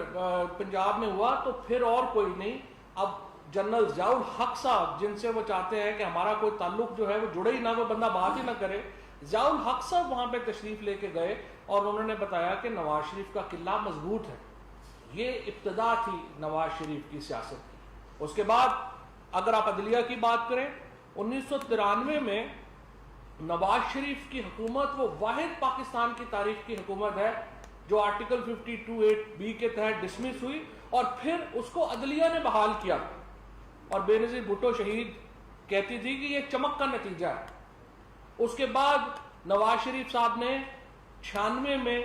پنجاب میں ہوا تو پھر اور کوئی نہیں, اب جنرل ضیاء الحق صاحب جن سے وہ چاہتے ہیں کہ ہمارا کوئی تعلق جو ہے وہ جڑے ہی نہ, وہ بندہ بات ہی نہ کرے, ضیاء الحق صاحب وہاں پہ تشریف لے کے گئے اور انہوں نے بتایا کہ نواز شریف کا قلعہ مضبوط ہے. یہ ابتدا تھی نواز شریف کی سیاست کی. اس کے بعد اگر آپ عدلیہ کی بات کریں, 1993 میں نواز شریف کی حکومت وہ واحد پاکستان کی تاریخ کی حکومت ہے جو آرٹیکل 52(8)B کے تحت ڈسمس ہوئی اور پھر اس کو عدلیہ نے بحال کیا. اور بے نظیر بھٹو شہید کہتی تھی کہ یہ چمک کا نتیجہ ہے. اس کے بعد نواز شریف صاحب نے 96 میں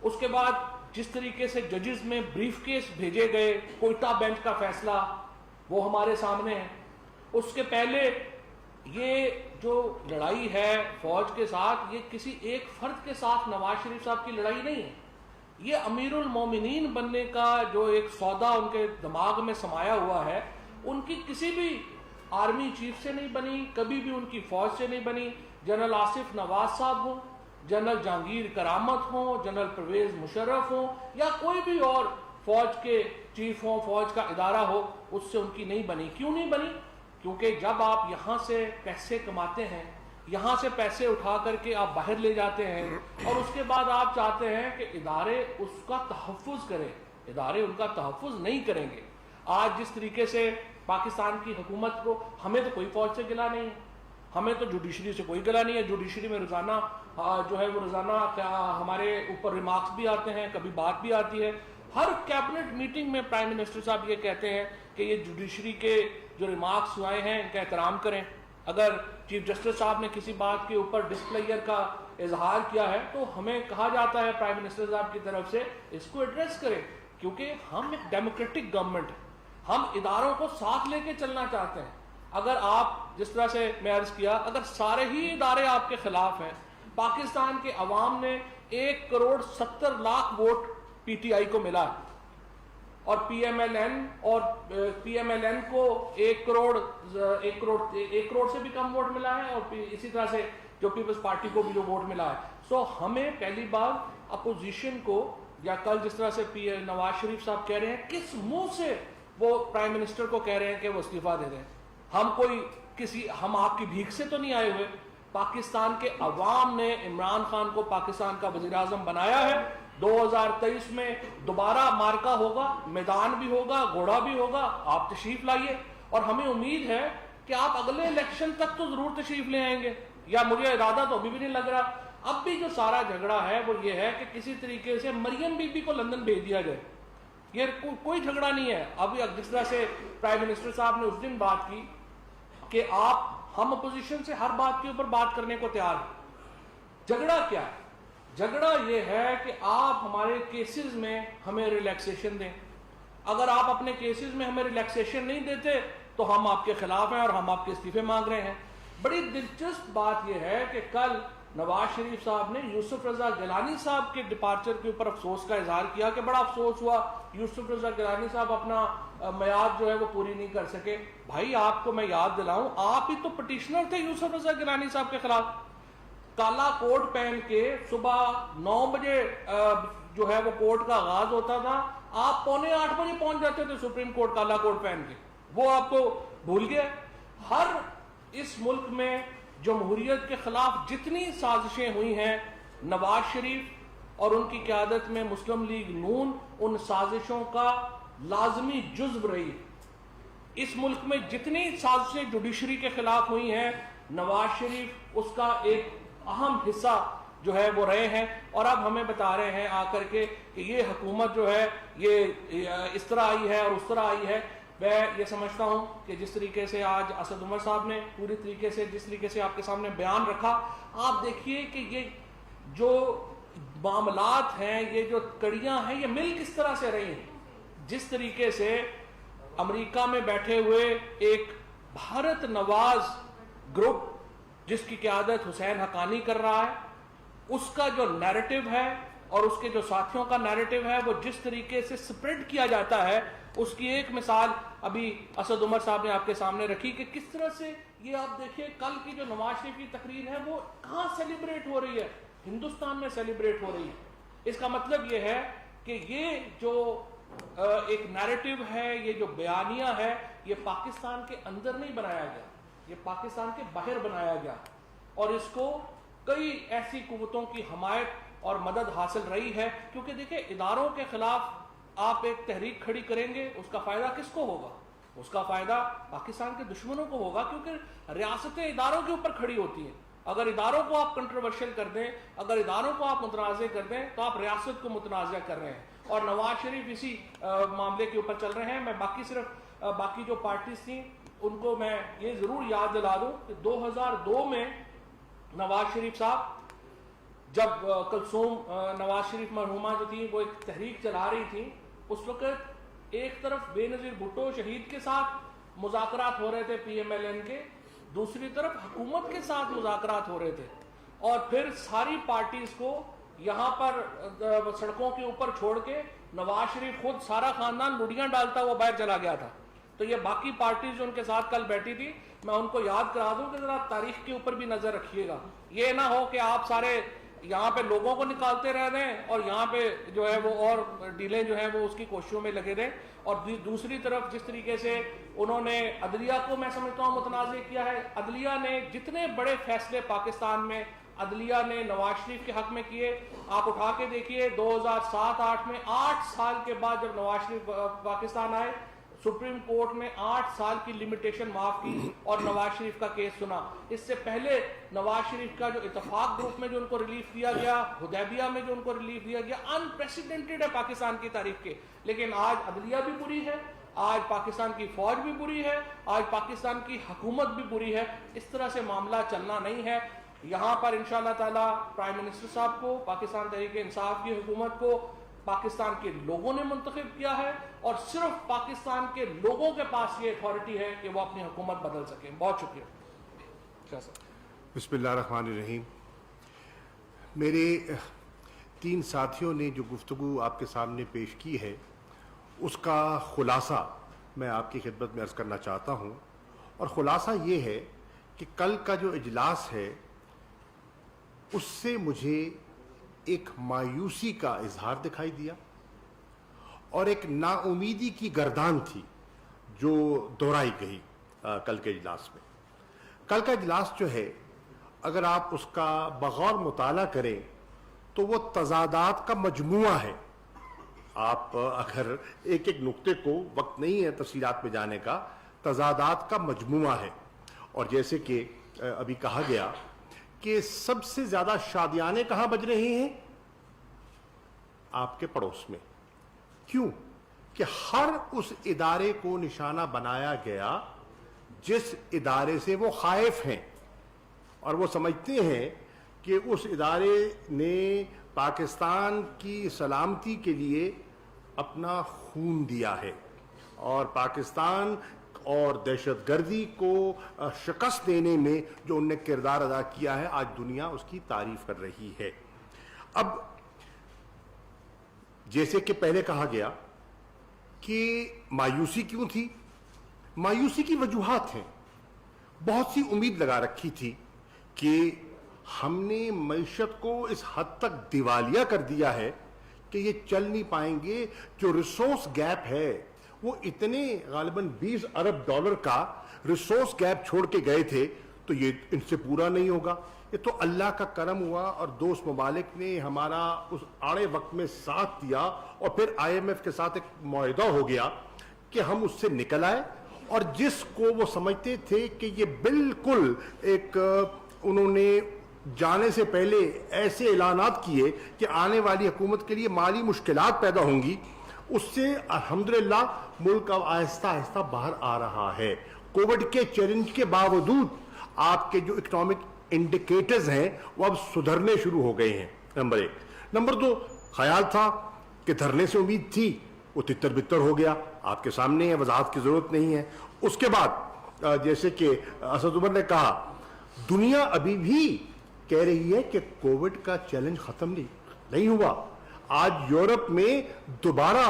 اس کے بعد جس طریقے سے ججز میں بریف کیس بھیجے گئے, کوئٹہ بینچ کا فیصلہ وہ ہمارے سامنے ہے. اس کے پہلے یہ جو لڑائی ہے فوج کے ساتھ, یہ کسی ایک فرد کے ساتھ نواز شریف صاحب کی لڑائی نہیں ہے. یہ امیر المومنین بننے کا جو ایک سودا ان کے دماغ میں سمایا ہوا ہے, ان کی کسی بھی آرمی چیف سے نہیں بنی, کبھی بھی ان کی فوج سے نہیں بنی. جنرل آصف نواز صاحب ہوں, جنرل جہانگیر کرامت ہوں, جنرل پرویز مشرف ہوں, یا کوئی بھی اور فوج کے چیف ہوں, فوج کا ادارہ ہو, اس سے ان کی نہیں بنی. کیوں نہیں بنی؟ کیونکہ جب آپ یہاں سے پیسے کماتے ہیں, یہاں سے پیسے اٹھا کر کے آپ باہر لے جاتے ہیں اور اس کے بعد آپ چاہتے ہیں کہ ادارے اس کا تحفظ کریں, ادارے ان کا تحفظ نہیں کریں گے. آج جس طریقے سے پاکستان کی حکومت کو, ہمیں تو کوئی فوج سے گلا نہیں ہے, ہمیں تو جوڈیشری سے کوئی گلا نہیں ہے. جوڈیشری میں روزانہ جو ہے وہ روزانہ ہمارے اوپر ریمارکس بھی آتے ہیں, کبھی بات بھی آتی ہے. ہر کیبنٹ میٹنگ میں پرائم منسٹر صاحب یہ کہتے ہیں کہ یہ جوڈیشری کے جو ریمارکس آئے ہیں ان کا احترام کریں. اگر چیف جسٹس صاحب نے کسی بات کے اوپر ڈسپلیئر کا اظہار کیا ہے تو ہمیں کہا جاتا ہے پرائم منسٹر صاحب کی طرف سے اس کو ایڈریس کریں, کیونکہ ہم ایک ڈیموکریٹک گورنمنٹ ہیں, ہم اداروں کو ساتھ لے کے چلنا چاہتے ہیں. اگر آپ جس طرح سے میں عرض کیا, اگر سارے ہی ادارے آپ کے خلاف ہیں, پاکستان کے عوام نے 1,70,00,000 ووٹ پی ٹی آئی کو ملا ہے اور پی ایم ایل این کو 1 کروڑ سے بھی کم ووٹ ملا ہے, اور اسی طرح سے جو پیپلز پارٹی کو بھی جو ووٹ ملا ہے. سو ہمیں پہلی بار اپوزیشن کو, یا کل جس طرح سے نواز شریف صاحب کہہ رہے ہیں, کس منہ سے وہ پرائم منسٹر کو کہہ رہے ہیں کہ وہ استعفیٰ دے دیں. ہم آپ کی بھیک سے تو نہیں آئے ہوئے. پاکستان کے عوام نے عمران خان کو پاکستان کا وزیر اعظم بنایا ہے. 2023 میں دوبارہ مارکا ہوگا, میدان بھی ہوگا, گھوڑا بھی ہوگا, آپ تشریف لائیے, اور ہمیں امید ہے کہ آپ اگلے الیکشن تک تو ضرور تشریف لے آئیں گے, یا مجھے ارادہ تو ابھی بھی نہیں لگ رہا. اب بھی جو سارا جھگڑا ہے وہ یہ ہے کہ کسی طریقے سے مریم بی بی کو لندن بھیج دیا جائے. یہ کوئی جھگڑا نہیں ہے. ابھی جس طرح سے پرائم منسٹر صاحب نے اس دن بات کی کہ ہم اپوزیشن سے ہر بات کے اوپر بات کرنے کو تیار ہیں. جھگڑا کیا ہے؟ جھگڑا یہ ہے کہ آپ ہمارے کیسز میں ہمیں ریلیکسیشن دیں. اگر آپ اپنے کیسز میں ہمیں ریلیکسیشن نہیں دیتے تو ہم آپ کے خلاف ہیں اور ہم آپ کے استعفے مانگ رہے ہیں. بڑی دلچسپ بات یہ ہے کہ کل نواز شریف صاحب نے یوسف رضا گیلانی صاحب کے ڈپارچر کے اوپر افسوس کا اظہار کیا کہ بڑا افسوس ہوا یوسف رضا گیلانی صاحب اپنا میعاد جو ہے وہ پوری نہیں کر سکے. بھائی آپ کو میں یاد دلاؤں آپ ہی تو پٹیشنر تھے یوسف رضا گیلانی صاحب کے خلاف. کالا کوٹ پہن کے صبح 9 بجے جو ہے وہ کورٹ کا آغاز ہوتا تھا, آپ 7:45 بجے پہنچ جاتے تھے سپریم کورٹ کالا کوٹ پہن کے. وہ آپ کو بھول گئے. ہر اس ملک میں جمہوریت کے خلاف جتنی سازشیں ہوئی ہیں نواز شریف اور ان کی قیادت میں مسلم لیگ نون ان سازشوں کا لازمی جزو رہی. اس ملک میں جتنی سازشیں جوڈیشری کے خلاف ہوئی ہیں نواز شریف اس کا ایک اہم حصہ جو ہے وہ رہے ہیں. اور اب ہمیں بتا رہے ہیں آ کر کے کہ یہ حکومت جو ہے یہ اس طرح آئی ہے اور اس طرح آئی ہے. میں یہ سمجھتا ہوں کہ جس طریقے سے آج اسد عمر صاحب نے پوری طریقے سے جس طریقے سے آپ کے سامنے بیان رکھا, آپ دیکھیے کہ یہ جو معاملات ہیں یہ جو کڑیاں ہیں یہ مل کس طرح سے رہی ہیں. جس طریقے سے امریکہ میں بیٹھے ہوئے ایک بھارت نواز گروپ جس کی قیادت حسین حقانی کر رہا ہے, اس کا جو نیریٹو ہے اور اس کے جو ساتھیوں کا نیریٹو ہے وہ جس طریقے سے سپریڈ کیا جاتا ہے, اس کی ایک مثال ابھی اسد عمر صاحب نے آپ کے سامنے رکھی کہ کس طرح سے یہ آپ دیکھیں کل کی جو نواز شریف کی تقریر ہے وہ کہاں سیلیبریٹ ہو رہی ہے, ہندوستان میں سیلیبریٹ ہو رہی ہے. اس کا مطلب یہ ہے کہ یہ جو ایک نیریٹو ہے, یہ جو بیانیہ ہے, یہ پاکستان کے اندر نہیں بنایا گیا, یہ پاکستان کے باہر بنایا گیا. اور اس کو کئی ایسی قوتوں کی حمایت اور مدد حاصل رہی ہے. کیونکہ دیکھیں اداروں کے خلاف آپ ایک تحریک کھڑی کریں گے, اس کا فائدہ کس کو ہوگا؟ اس کا فائدہ پاکستان کے دشمنوں کو ہوگا, کیونکہ ریاستیں اداروں کے اوپر کھڑی ہوتی ہیں. اگر اداروں کو آپ کنٹروورشل کر دیں, اگر اداروں کو آپ متنازع کر دیں تو آپ ریاست کو متنازع کر رہے ہیں. اور نواز شریف اسی معاملے کے اوپر چل رہے ہیں. میں باقی جو پارٹیز تھیں ان کو میں یہ ضرور یاد دلا دوں کہ 2002 میں نواز شریف صاحب جب کلثوم نواز شریف مرحومہ جو تھی وہ ایک تحریک چلا رہی تھی, اس وقت ایک طرف بے نظیر بھٹو شہید کے ساتھ مذاکرات ہو رہے تھے پی ایم ایل این کے, دوسری طرف حکومت کے ساتھ مذاکرات ہو رہے تھے. اور پھر ساری پارٹیز کو یہاں پر سڑکوں کے اوپر چھوڑ کے نواز شریف خود سارا خاندان لڑیاں ڈالتا ہوا باہر چلا گیا تھا. تو یہ باقی پارٹیز جو ان کے ساتھ کل بیٹھی تھی, میں ان کو یاد کرا دوں کہ ذرا تاریخ کے اوپر بھی نظر رکھیے گا. یہ نہ ہو کہ آپ سارے یہاں پہ لوگوں کو نکالتے رہ دیں اور یہاں پہ جو ہے وہ اور ڈیلیں جو ہے وہ اس کی کوششوں میں لگے دیں. اور دوسری طرف جس طریقے سے انہوں نے عدلیہ کو میں سمجھتا ہوں متنازع کیا ہے. عدلیہ نے جتنے بڑے فیصلے پاکستان میں عدلیہ نے نواز شریف کے حق میں کیے, آپ اٹھا کے دیکھیے 2007-8 میں 8 سال کے بعد جب نواز شریف پاکستان آئے, سپریم کورٹ نے 8 سال کی لمیٹیشن معاف کی اور نواز شریف کا کیس سنا. اس سے پہلے نواز شریف کا جو اتفاق گروپ میں جو ان کو ریلیف دیا گیا, حدیبیہ میں جو ان کو ریلیف دیا گیا, انپریسیڈنٹڈ ہے پاکستان کی تاریخ کے. لیکن آج عدلیہ بھی بری ہے, آج پاکستان کی فوج بھی بری ہے, آج پاکستان کی حکومت بھی بری ہے. اس طرح سے معاملہ چلنا نہیں ہے. یہاں پر انشاءاللہ تعالی پرائم منسٹر صاحب کو, پاکستان تحریک انصاف کی حکومت کو پاکستان کے لوگوں نے منتخب کیا ہے اور صرف پاکستان کے لوگوں کے پاس یہ اتھارٹی ہے کہ وہ اپنی حکومت بدل سکیں. بہت شکریہ. بسم اللہ الرحمن الرحیم. میرے 3 ساتھیوں نے جو گفتگو آپ کے سامنے پیش کی ہے اس کا خلاصہ میں آپ کی خدمت میں عرض کرنا چاہتا ہوں. اور خلاصہ یہ ہے کہ کل کا جو اجلاس ہے اس سے مجھے ایک مایوسی کا اظہار دکھائی دیا اور ایک نا امیدی کی گردان تھی جو دہرائی گئی کل کے اجلاس میں. کل کا اجلاس جو ہے اگر آپ اس کا بغور مطالعہ کریں تو وہ تضادات کا مجموعہ ہے. آپ اگر ایک ایک نقطے کو, وقت نہیں ہے تفصیلات میں جانے کا, تضادات کا مجموعہ ہے. اور جیسے کہ ابھی کہا گیا کہ سب سے زیادہ شادیانے کہاں بج رہے ہیں؟ آپ کے پڑوس میں. کیوں؟ کہ ہر اس ادارے کو نشانہ بنایا گیا جس ادارے سے وہ خائف ہیں اور وہ سمجھتے ہیں کہ اس ادارے نے پاکستان کی سلامتی کے لیے اپنا خون دیا ہے اور پاکستان اور دہشت گردی کو شکست دینے میں جو انہوں نے کردار ادا کیا ہے، آج دنیا اس کی تعریف کر رہی ہے۔ اب جیسے کہ پہلے کہا گیا کہ مایوسی کیوں تھی؟ مایوسی کی وجوہات ہیں۔ بہت سی امید لگا رکھی تھی کہ ہم نے معیشت کو اس حد تک دیوالیہ کر دیا ہے کہ یہ چل نہیں پائیں گے۔ جو ریسورس گیپ ہے وہ اتنے غالباً $20 ارب کا ریسورس گیپ چھوڑ کے گئے تھے، تو یہ ان سے پورا نہیں ہوگا۔ یہ تو اللہ کا کرم ہوا اور دوست ممالک نے ہمارا اس آڑے وقت میں ساتھ دیا، اور پھر IMF کے ساتھ ایک معاہدہ ہو گیا کہ ہم اس سے نکل آئے، اور جس کو وہ سمجھتے تھے کہ یہ بالکل ایک انہوں نے جانے سے پہلے ایسے اعلانات کیے کہ آنے والی حکومت کے لیے مالی مشکلات پیدا ہوں گی، اس سے الحمدللہ ملک اب آہستہ آہستہ باہر آ رہا ہے۔ کووڈ کے چیلنج کے باوجود آپ کے جو اکنامک انڈیکیٹرز ہیں وہ اب سدھرنے شروع ہو گئے ہیں، نمبر 1۔ نمبر 2، خیال تھا کہ دھرنے سے امید تھی، وہ تتر بتر ہو گیا، آپ کے سامنے ہے، وضاحت کی ضرورت نہیں ہے۔ اس کے بعد جیسے کہ اسد عمر نے کہا، دنیا ابھی بھی کہہ رہی ہے کہ کووڈ کا چیلنج ختم نہیں ہوا۔ آج یورپ میں دوبارہ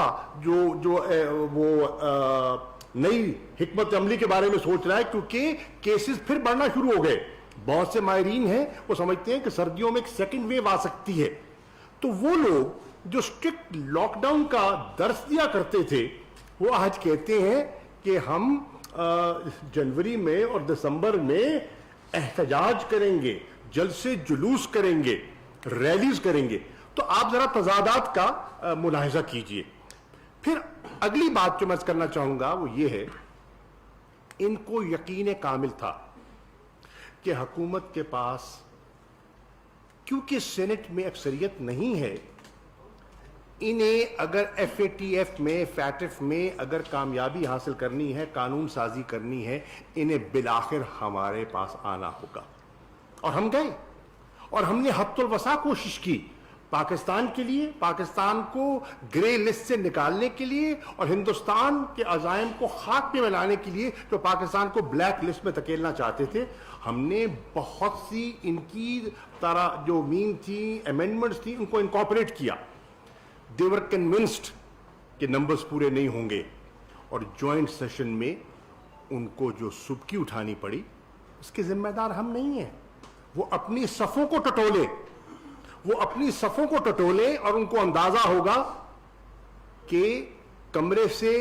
وہ نئی حکمت عملی کے بارے میں سوچ رہا ہے، کیونکہ کیسز پھر بڑھنا شروع ہو گئے۔ بہت سے ماہرین ہیں وہ سمجھتے ہیں کہ سردیوں میں ایک سیکنڈ ویو آ سکتی ہے۔ تو وہ لوگ جو اسٹرکٹ لاک ڈاؤن کا درس دیا کرتے تھے، وہ آج کہتے ہیں کہ ہم جنوری میں اور دسمبر میں احتجاج کریں گے، جلسے جلوس کریں گے، ریلیز کریں گے۔ تو آپ ذرا تضادات کا ملاحظہ کیجئے۔ پھر اگلی بات جو میں کرنا چاہوں گا وہ یہ ہے، ان کو یقین کامل تھا کہ حکومت کے پاس کیونکہ سینٹ میں اکثریت نہیں ہے، انہیں اگر FATF میں FATF میں اگر کامیابی حاصل کرنی ہے، قانون سازی کرنی ہے، انہیں بالآخر ہمارے پاس آنا ہوگا۔ اور ہم گئے، اور ہم نے حد الوسع کوشش کی پاکستان کے لیے، پاکستان کو گرے لسٹ سے نکالنے کے لیے، اور ہندوستان کے عزائم کو خاک پہ ملانے کے لیے جو پاکستان کو بلیک لسٹ میں دھکیلنا چاہتے تھے۔ ہم نے بہت سی ان کی طرح جو مین تھی، امینڈمنٹس تھی، ان کو انکارپوریٹ کیا۔ دے ور کنونسڈ کہ نمبرز پورے نہیں ہوں گے، اور جوائنٹ سیشن میں ان کو جو سبکی اٹھانی پڑی، اس کے ذمہ دار ہم نہیں ہیں۔ وہ اپنی صفوں کو ٹٹولے، وہ اپنی صفوں کو ٹٹولے، اور ان کو اندازہ ہوگا کہ کمرے سے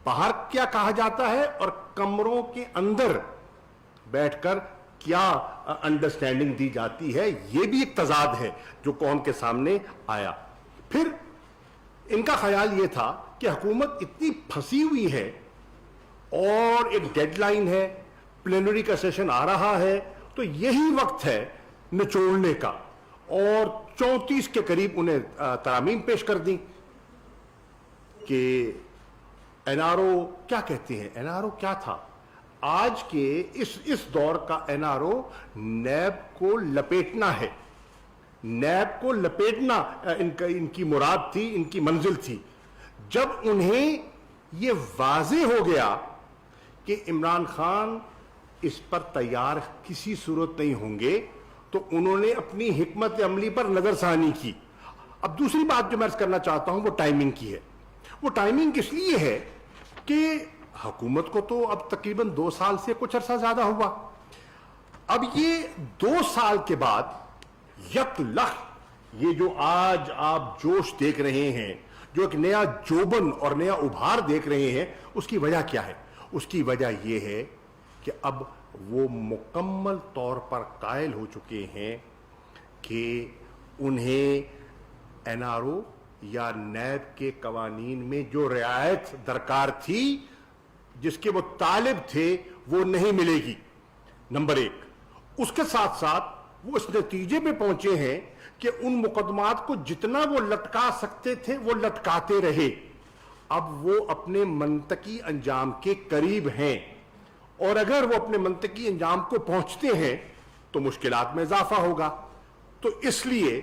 باہر کیا کہا جاتا ہے اور کمروں کے اندر بیٹھ کر کیا انڈرسٹینڈنگ دی جاتی ہے۔ یہ بھی ایک تضاد ہے جو قوم کے سامنے آیا۔ پھر ان کا خیال یہ تھا کہ حکومت اتنی پھنسی ہوئی ہے اور ایک ڈیڈ لائن ہے، پلینری کا سیشن آ رہا ہے، تو یہی وقت ہے نچوڑنے کا، اور 34 کے قریب انہیں ترامیم پیش کر دیں کہ NRO کیا کہتے ہیں۔ NRO کیا تھا؟ آج کے اس دور کا NRO نیب کو لپیٹنا ہے، نیب کو لپیٹنا ان کی مراد تھی، ان کی منزل تھی۔ جب انہیں یہ واضح ہو گیا کہ عمران خان اس پر تیار کسی صورت نہیں ہوں گے، تو انہوں نے اپنی حکمت عملی پر نظر ثانی کی۔ اب دوسری بات جو میں عرض کرنا چاہتا ہوں وہ ٹائمنگ کی ہے۔ وہ ٹائمنگ اس لیے ہے کہ حکومت کو تو اب تقریباً 2 سال سے کچھ عرصہ زیادہ ہوا۔ اب یہ 2 سال کے بعد یک لخ یہ جو آج آپ جوش دیکھ رہے ہیں، جو ایک نیا جوبن اور نیا ابھار دیکھ رہے ہیں، اس کی وجہ کیا ہے؟ اس کی وجہ یہ ہے کہ اب وہ مکمل طور پر قائل ہو چکے ہیں کہ انہیں NRO یا نیب کے قوانین میں جو رعایت درکار تھی، جس کے وہ طالب تھے، وہ نہیں ملے گی، نمبر 1۔ اس کے ساتھ ساتھ وہ اس نتیجے پہ پہنچے ہیں کہ ان مقدمات کو جتنا وہ لٹکا سکتے تھے وہ لٹکاتے رہے۔ اب وہ اپنے منطقی انجام کے قریب ہیں، اور اگر وہ اپنے منطقی انجام کو پہنچتے ہیں تو مشکلات میں اضافہ ہوگا۔ تو اس لیے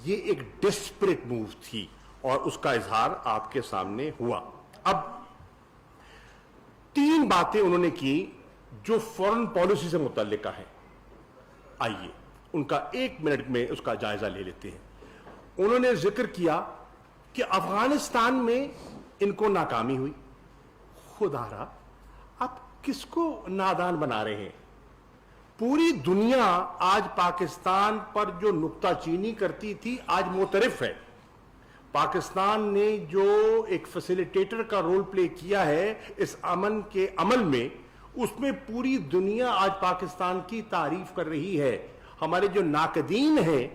یہ ایک ڈسپریٹ موو تھی، اور اس کا اظہار آپ کے سامنے ہوا۔ اب 3 3 باتیں انہوں نے کی جو فورن پالیسی سے متعلقہ ہیں. آئیے ان کا 1 منٹ میں اس کا جائزہ لے لیتے ہیں. انہوں نے ذکر کیا کہ افغانستان میں ان کو ناکامی ہوئی. خدا را آپ کس کو نادان بنا رہے ہیں؟ پوری دنیا آج پاکستان پر جو نکتہ چینی کرتی تھی آج معترف ہے. پاکستان نے جو ایک فیسیلیٹیٹر کا رول پلے کیا ہے اس امن کے عمل میں, اس میں پوری دنیا آج پاکستان کی تعریف کر رہی ہے. ہمارے جو ناقدین ہیں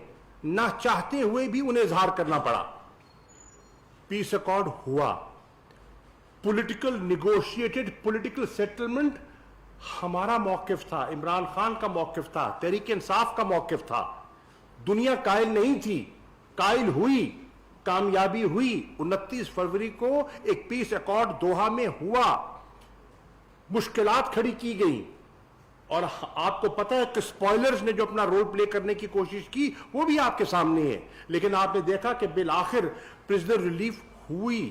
نہ چاہتے ہوئے بھی انہیں اظہار کرنا پڑا. پیس ایکارڈ ہوا, پولیٹیکل نیگوشیٹڈ پولیٹیکل سیٹلمنٹ ہمارا موقف تھا, عمران خان کا موقف تھا, تحریک انصاف کا موقف تھا. دنیا قائل نہیں تھی, قائل ہوئی, کامیابی ہوئی. 29 فروری کو ایک پیس ایکارڈ دوحہ میں ہوا, مشکلات کھڑی کی گئی, اور آپ کو پتہ ہے کہ سپوائلرز نے جو اپنا رول پلے کرنے کی کوشش کی وہ بھی آپ کے سامنے ہے. لیکن آپ نے دیکھا کہ بالآخر پرزنر ریلیف ہوئی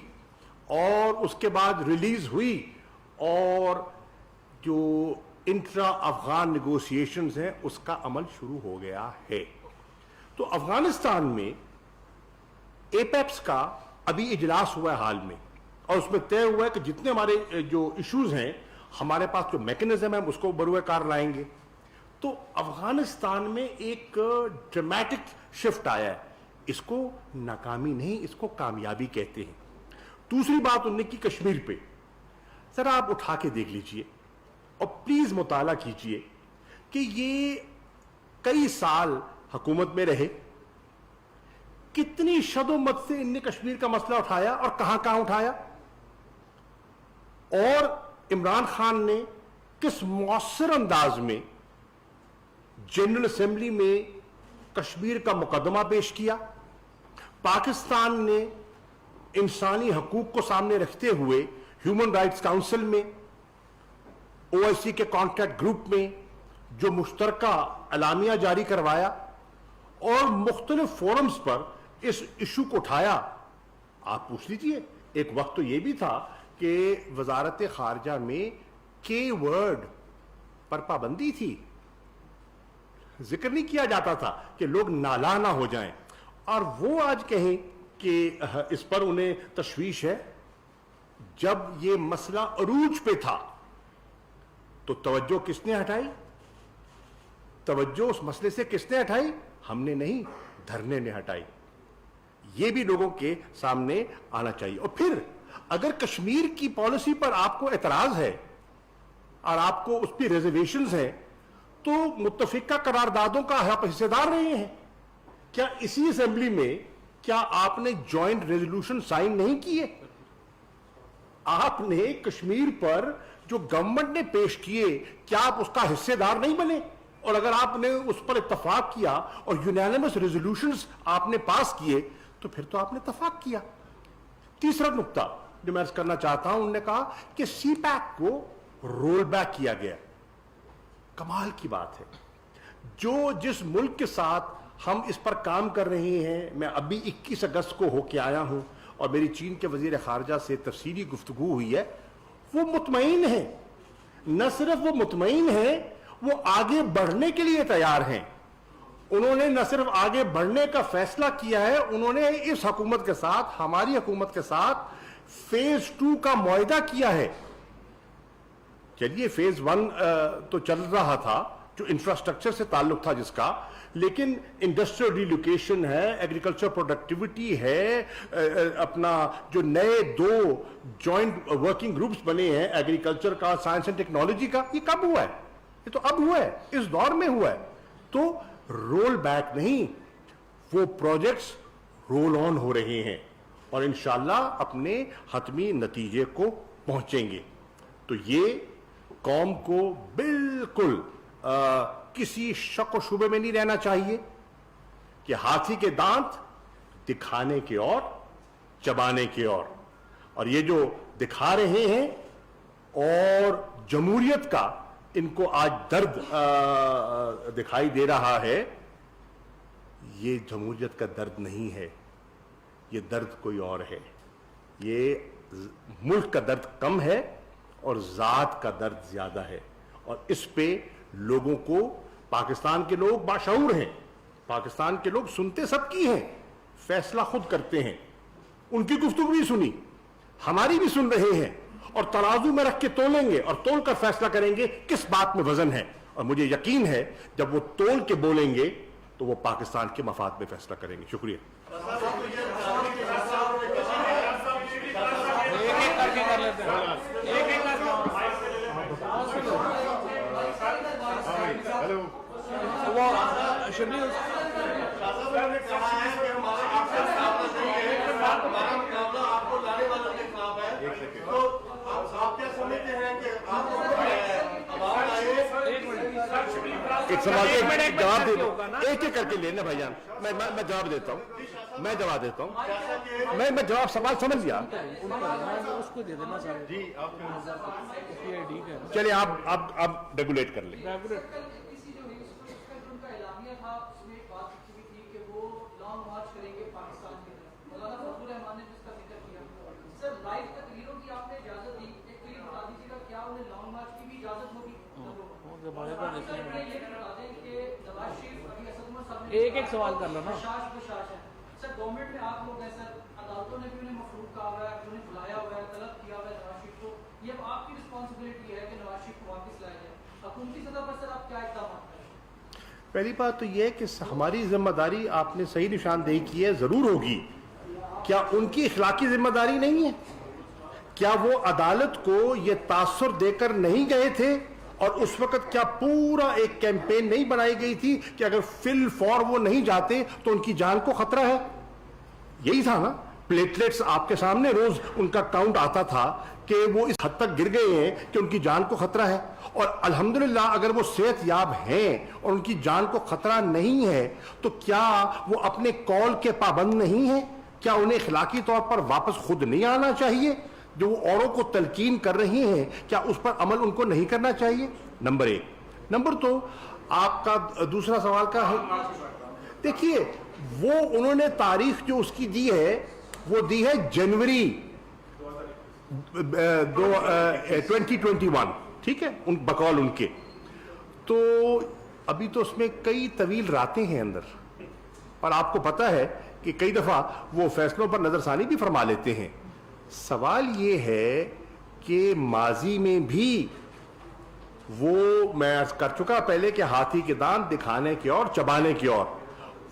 اور اس کے بعد ریلیز ہوئی, اور جو انٹرا افغان نیگوسیشنز ہیں اس کا عمل شروع ہو گیا ہے. تو افغانستان میں ایپیکس کا ابھی اجلاس ہوا ہے حال میں, اور اس میں طے ہوا ہے کہ جتنے ہمارے جو ایشوز ہیں, ہمارے پاس جو میکنزم ہے ہم اس کو بروئے کار لائیں گے. تو افغانستان میں ایک ڈرامیٹک شفٹ آیا ہے. اس کو ناکامی نہیں, اس کو کامیابی کہتے ہیں. دوسری بات انہوں نے کی کشمیر پہ. ذرا آپ اٹھا کے دیکھ لیجئے اور پلیز مطالعہ کیجئے کہ یہ کئی سال حکومت میں رہے, کتنی شد و مت سے ان نے کشمیر کا مسئلہ اٹھایا اور کہاں کہاں اٹھایا, اور عمران خان نے کس مؤثر انداز میں جنرل اسمبلی میں کشمیر کا مقدمہ پیش کیا. پاکستان نے انسانی حقوق کو سامنے رکھتے ہوئے ہیومن رائٹس کاؤنسل میں, OIC کے کانٹیکٹ گروپ میں جو مشترکہ اعلامیہ جاری کروایا, اور مختلف فورمز پر اس ایشو کو اٹھایا. آپ پوچھ لیجئے, ایک وقت تو یہ بھی تھا کہ وزارت خارجہ میں کے ورڈ پر پابندی تھی, ذکر نہیں کیا جاتا تھا کہ لوگ نالاں نہ ہو جائیں. اور وہ آج کہیں کہ اس پر انہیں تشویش ہے. جب یہ مسئلہ عروج پہ تھا تو توجہ کس نے ہٹائی؟ توجہ اس مسئلے سے کس نے ہٹائی؟ ہم نے نہیں, دھرنے نے ہٹائی. یہ بھی لوگوں کے سامنے آنا چاہیے. اور پھر اگر کشمیر کی پالیسی پر آپ کو اعتراض ہے اور آپ کو اس پہ ریزرویشنز ہیں, تو متفقہ قراردادوں کا آپ حصے دار رہے ہیں. کیا اسی اسمبلی میں کیا آپ نے جوائنٹ ریزولوشن سائن نہیں کیے؟ آپ نے کشمیر پر جو گورنمنٹ نے پیش کیے, کیا آپ اس کا حصے دار نہیں بنے؟ اور اگر آپ نے اس پر اتفاق کیا اور یونانیمس ریزولوشنز آپ نے پاس کیے تو پھر تو آپ نے اتفاق کیا. تیسرا نقطہ جو میں عرض کرنا چاہتا ہوں, انہوں نے کہا کہ سی پیک کو رول بیک کیا گیا. کمال کی بات ہے. جس ملک کے ساتھ ہم اس پر کام کر رہے ہیں, میں ابھی 21 اگست کو ہو کے آیا ہوں اور میری چین کے وزیر خارجہ سے تفصیلی گفتگو ہوئی ہے, وہ مطمئن ہیں. نہ صرف وہ مطمئن ہیں, وہ آگے بڑھنے کے لیے تیار ہیں. انہوں نے نہ صرف آگے بڑھنے کا فیصلہ کیا ہے, انہوں نے اس حکومت کے ساتھ, ہماری حکومت کے ساتھ فیز 2 کا معاہدہ کیا ہے. چلیے فیز 1 تو چل رہا تھا جو انفراسٹرکچر سے تعلق تھا جس کا, لیکن انڈسٹریل ریلوکیشن ہے, ایگریکلچر پروڈکٹیوٹی ہے, اپنا جو نئے 2 جوائنٹ ورکنگ گروپس بنے ہیں ایگریکلچر کا, سائنس اینڈ ٹیکنالوجی کا, یہ کب ہوا ہے؟ یہ تو اب ہوا ہے, اس دور میں ہوا ہے. تو رول بیک نہیں, وہ پروجیکٹس رول آن ہو رہے ہیں اور انشاءاللہ اپنے حتمی نتیجے کو پہنچیں گے. تو یہ قوم کو بالکل کسی شک و شبے میں نہیں رہنا چاہیے کہ ہاتھی کے دانت دکھانے کے اور چبانے کے اور یہ جو دکھا رہے ہیں اور جمہوریت کا ان کو آج درد دکھائی دے رہا ہے, یہ جمہوریت کا درد نہیں ہے, یہ درد کوئی اور ہے. یہ ملک کا درد کم ہے اور ذات کا درد زیادہ ہے، اور اس پہ لوگوں کو، پاکستان کے لوگ باشعور ہیں، پاکستان کے لوگ سنتے سب کی ہیں، فیصلہ خود کرتے ہیں. ان کی گفتگو بھی سنی، ہماری بھی سن رہے ہیں، اور ترازو میں رکھ کے تولیں گے اور تول کر فیصلہ کریں گے کس بات میں وزن ہے. اور مجھے یقین ہے جب وہ تول کے بولیں گے تو وہ پاکستان کے مفاد میں فیصلہ کریں گے. شکریہ. ایک سوال جواب دے دو، ایک ایک کر کے لینا بھائی جان. میں جواب دیتا ہوں، میں جواب دیتا ہوں. میں جواب سوال سمجھ گیا. جی چلیے آپ ریگولیٹ کر لیں. ایک ایک سوال کر لو نا. سر گورنمنٹ میں آپ لوگ ہیں سر، عدالتوں نے بھی انہیں مفروض کہا ہوا ہے، انہیں بلایا ہوا ہے، طلب کیا ہوا ہے نواز شریف کو. یہ اب آپ کی رسپانسبلٹی ہے کہ نواز شریف کو واپس لایا جائے. حکومتی سطح پر سر آپ کیا اقدامات کریں؟ پہلی بات تو یہ کہ ہماری ذمہ داری، آپ نے صحیح نشاندہی کی ہے، ضرور ہوگی. کیا ان کی اخلاقی ذمہ داری نہیں ہے؟ کیا وہ عدالت کو یہ تاثر دے کر نہیں گئے تھے؟ اور اس وقت کیا پورا ایک کیمپین نہیں بنائی گئی تھی کہ اگر فل فور وہ نہیں جاتے تو ان کی جان کو خطرہ ہے؟ یہی تھا نا. پلیٹلیٹس آپ کے سامنے روز ان کا کاؤنٹ آتا تھا کہ وہ اس حد تک گر گئے ہیں کہ ان کی جان کو خطرہ ہے. اور الحمدللہ اگر وہ صحت یاب ہیں اور ان کی جان کو خطرہ نہیں ہے تو کیا وہ اپنے قول کے پابند نہیں ہیں؟ کیا انہیں اخلاقی طور پر واپس خود نہیں آنا چاہیے؟ جو وہ اوروں کو تلقین کر رہی ہیں کیا اس پر عمل ان کو نہیں کرنا چاہیے؟ نمبر ایک. نمبر دو، آپ کا دوسرا سوال کا ہے، دیکھیے وہ انہوں نے تاریخ جو اس کی دی ہے وہ دی ہے جنوری 2021، ٹھیک ہے، ان بقول ان کے. تو ابھی تو اس میں کئی طویل راتیں ہیں اندر، اور آپ کو پتہ ہے کہ کئی دفعہ وہ فیصلوں پر نظر ثانی بھی فرما لیتے ہیں. سوال یہ ہے کہ ماضی میں بھی وہ، میں عرض کر چکا پہلے کہ ہاتھی کے دانت دکھانے کے اور چبانے کے اور،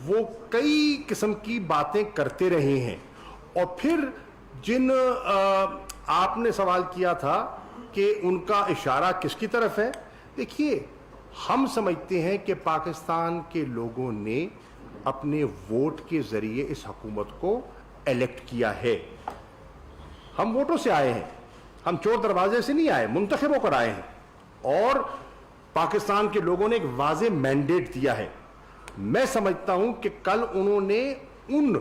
وہ کئی قسم کی باتیں کرتے رہے ہیں. اور پھر جن آپ نے سوال کیا تھا کہ ان کا اشارہ کس کی طرف ہے، دیکھیے ہم سمجھتے ہیں کہ پاکستان کے لوگوں نے اپنے ووٹ کے ذریعے اس حکومت کو الیکٹ کیا ہے. ہم ووٹوں سے آئے ہیں، ہم چور دروازے سے نہیں آئے، منتخب ہو کر آئے ہیں. اور پاکستان کے لوگوں نے ایک واضح مینڈیٹ دیا ہے. میں سمجھتا ہوں کہ کل انہوں نے ان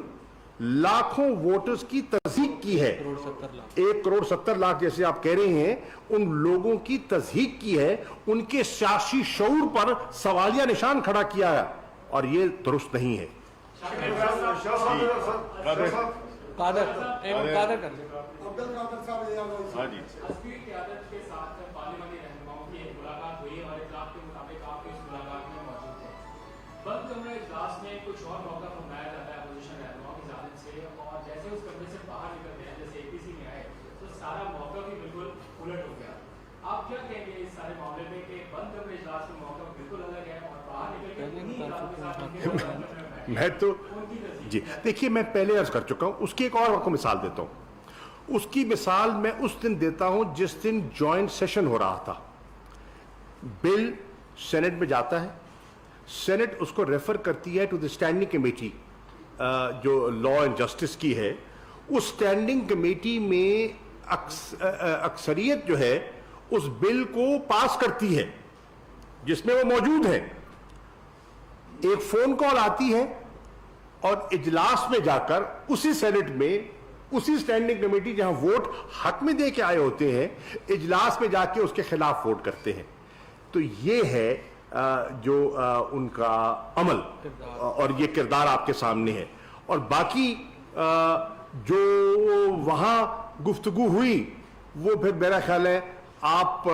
لاکھوں ووٹرز کی تصدیق کی ہے، 1.70 کروڑ جیسے آپ کہہ رہے ہیں، ان لوگوں کی تصدیق کی ہے، ان کے سیاسی شعور پر سوالیہ نشان کھڑا کیا ہے، اور یہ درست نہیں ہے. بند کمرے اجلاس میں کچھ اور موقع فرمایا جاتا ہے اپوزیشن رہنماؤں کی جانب سے، اور جیسے اس کمرے سے باہر نکلتے ہیں، جیسے اے پی سی میں آئے تو سارا موقع بھی بالکل الٹ ہو گیا. آپ کیا کہیں گے اس سارے معاملے میں کہ بند کمرے اجلاس میں موقع بالکل الگ ہے اور باہر نکل کے میں تو جی دیکھیے، میں پہلے عرض کر چکا ہوں، اس کی ایک اور آپ کو مثال دیتا ہوں. اس کی مثال میں اس دن دیتا ہوں جس دن جوائنٹ سیشن ہو رہا تھا. بل سینٹ میں جاتا ہے، سینٹ اس کو ریفر کرتی ہے ٹو دی اسٹینڈنگ کمیٹی جو لا اینڈ جسٹس کی ہے. اس اسٹینڈنگ کمیٹی میں اکثریت جو ہے اس بل کو پاس کرتی ہے جس میں وہ موجود ہیں. ایک فون کال آتی ہے اور اجلاس میں جا کر اسی سینٹ میں، اسی اسٹینڈنگ کمیٹی جہاں ووٹ حق میں دے کے آئے ہوتے ہیں، اجلاس میں جا کے اس کے خلاف ووٹ کرتے ہیں. تو یہ ہے جو ان کا عمل اور یہ کردار آپ کے سامنے ہے. اور باقی جو وہاں گفتگو ہوئی وہ پھر میرا خیال ہے آپ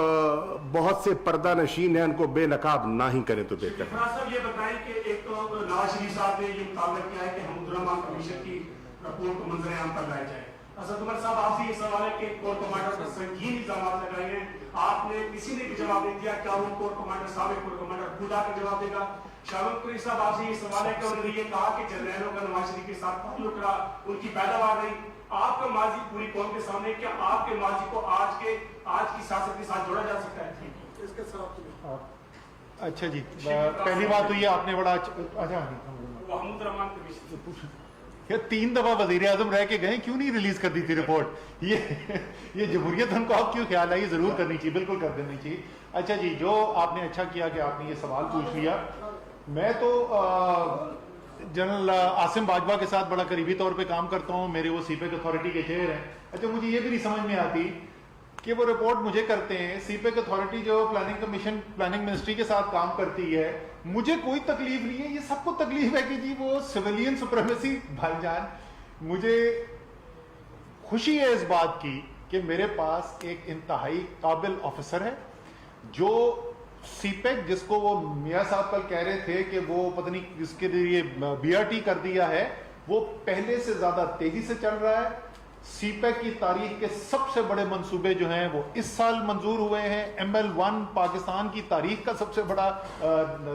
بہت سے پردہ نشین ہیں، ان کو بے نقاب نہ ہی کریں تو بہتر ہے۔ فراز صاحب یہ بتائیں کہ ایک تو نواز شریف صاحب نے یہ مطالبہ کیا ہے کہ حمود الرحمان کمیشن کی رپورٹ کو منظر عام پر لایا جائے۔ اسد عمر صاحب آپ سے یہ سوال ہے کہ کور کمانڈر پر سنگین الزامات لگائے ہیں، آپ نے کسی نے بھی جواب نہیں دیا، کیا وہ کور کمانڈر سابق کور کمانڈر خود آ کر جواب دے گا؟ شاہد قریشی صاحب آپ سے یہ سوال ہے کہ انہوں نے یہ کہا کہ جنرلوں کا نواز شریف کے ساتھ تعلق رہا، ان کی پیداوار رہی، آپ کا ماضی پوری قوم کے سامنے، کیا آپ کے ماضی کو آج کی سیاست کے ساتھ جوڑا جا سکتا ہے؟ اس کے ساتھ اچھا جی، پہلی بات تو یہ آپ نے بڑا اچھا وہ حمود الرحمان کمیشن 3 دفعہ وزیر اعظم رہ کے گئے، کیوں نہیں ریلیز کر دی تھی رپورٹ؟ یہ جمہوریت ان کو اب کیوں خیال ہے؟ یہ ضرور کرنی چاہیے، بالکل کر دینی چاہیے۔ اچھا جی، جو آپ نے اچھا کیا کہ آپ نے یہ سوال پوچھ لیا۔ میں تو جنرل عاصم باجوہ کے ساتھ بڑا قریبی طور پہ کام کرتا ہوں، میرے وہ سی پیک اتھارٹی کے چیئر ہیں۔ اچھا، مجھے یہ بھی نہیں سمجھ میں آتی کہ وہ رپورٹ مجھے کرتے ہیں، سی پیک اتھارٹی جو پلاننگ کمیشن پلاننگ منسٹری کے ساتھ کام کرتی ہے، مجھے کوئی تکلیف نہیں ہے، یہ سب کو تکلیف ہے کہ جی وہ سویلین سپریمیسی۔ بھائی جان، مجھے خوشی ہے اس بات کی کہ میرے پاس ایک انتہائی قابل آفیسر ہے جو سی پیک، جس کو وہ میاں صاحب کل کہہ رہے تھے کہ وہ پتہ نہیں جس کے لیے بی آر ٹی کر دیا ہے، وہ پہلے سے زیادہ تیزی سے چل رہا ہے۔ سی پیک کی تاریخ کے سب سے بڑے منصوبے جو ہیں وہ اس سال منظور ہوئے ہیں۔ ML1 پاکستان کی تاریخ کا سب سے بڑا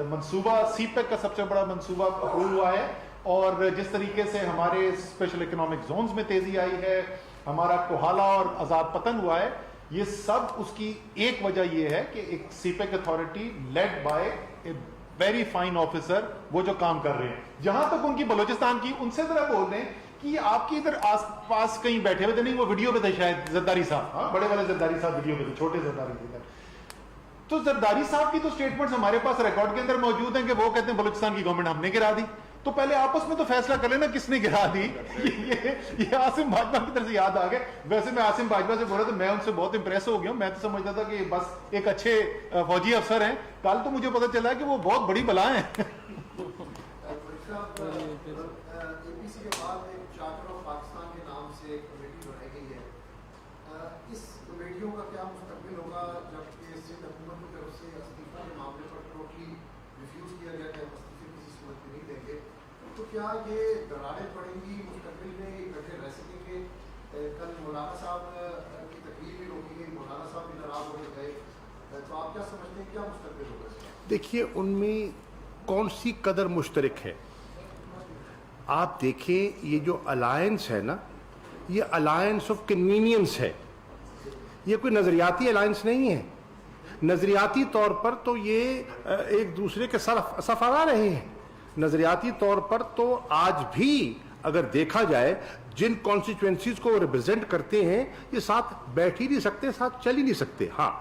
منصوبہ، سی پیک کا سب سے بڑا منصوبہ اپروو ہوا ہے۔ اور جس طریقے سے ہمارے اسپیشل اکنامک زونز میں تیزی آئی ہے، ہمارا کوہالا اور آزاد پتن ہوا ہے، یہ سب اس کی ایک وجہ یہ ہے کہ ایک CPEC authority led by a very fine officer, وہ جو کام کر رہے ہیں۔ جہاں تک ان کی بلوچستان کی، ان سے ذرا بول دیں کہ آپ کی ادھر آس پاس کہیں بیٹھے ہوئے تھے، نہیں وہ ویڈیو پہ تھے شاید زرداری صاحب، بڑے والے زرداری صاحب ویڈیو پہ تھے، چھوٹے زرداری تھے۔ تو زرداری صاحب کی تو سٹیٹمنٹس ہمارے پاس ریکارڈ کے اندر موجود ہیں کہ وہ کہتے ہیں بلوچستان کی گورنمنٹ ہم نے گرا دی۔ تو پہلے آپس میں تو فیصلہ کر لینا کس نے گرا دی۔ یہ عاصم باجوہ کی طرف سے یاد آ گئے۔ ویسے میں عاصم باجوہ سے بول رہا تھا، میں ان سے بہت امپریس ہو گیا ہوں، میں تو سمجھتا تھا کہ بس ایک اچھے فوجی افسر ہیں، کل تو مجھے پتہ چلا کہ وہ بہت بڑی بلا ہیں۔ کا کیا مستقبل ہوگا جبکہ سندھ حکومت کی طرف سے استعفا کے معاملے پر ٹوٹلی ریفیوز کیا گیا کہ ہم استعفے کسی صورت میں نہیں دیں گے، تو کیا یہ دراریں پڑیں گی مستقبل میں، اکٹھے رہ سکیں گے؟ کل مولانا صاحب کی تقریر بھی روکی گئی، مولانا صاحب بھی ناراض ہو گئے، تو آپ کیا سمجھتے ہیں کیا مستقبل ہوگا اس کا؟ دیکھیے، ان میں کون سی قدر مشترک ہے؟ آپ دیکھیں، یہ جو الائنس ہے نا، یہ الائنس آف کنوینئنس ہے، یہ کوئی نظریاتی الائنس نہیں ہے۔ نظریاتی طور پر تو یہ ایک دوسرے کے صف آ رہے ہیں، نظریاتی طور پر تو آج بھی اگر دیکھا جائے جن کانسٹیچوئنسیز کو وہ ریپرزینٹ کرتے ہیں، یہ ساتھ بیٹھ ہی نہیں سکتے، ساتھ چل ہی نہیں سکتے۔ ہاں،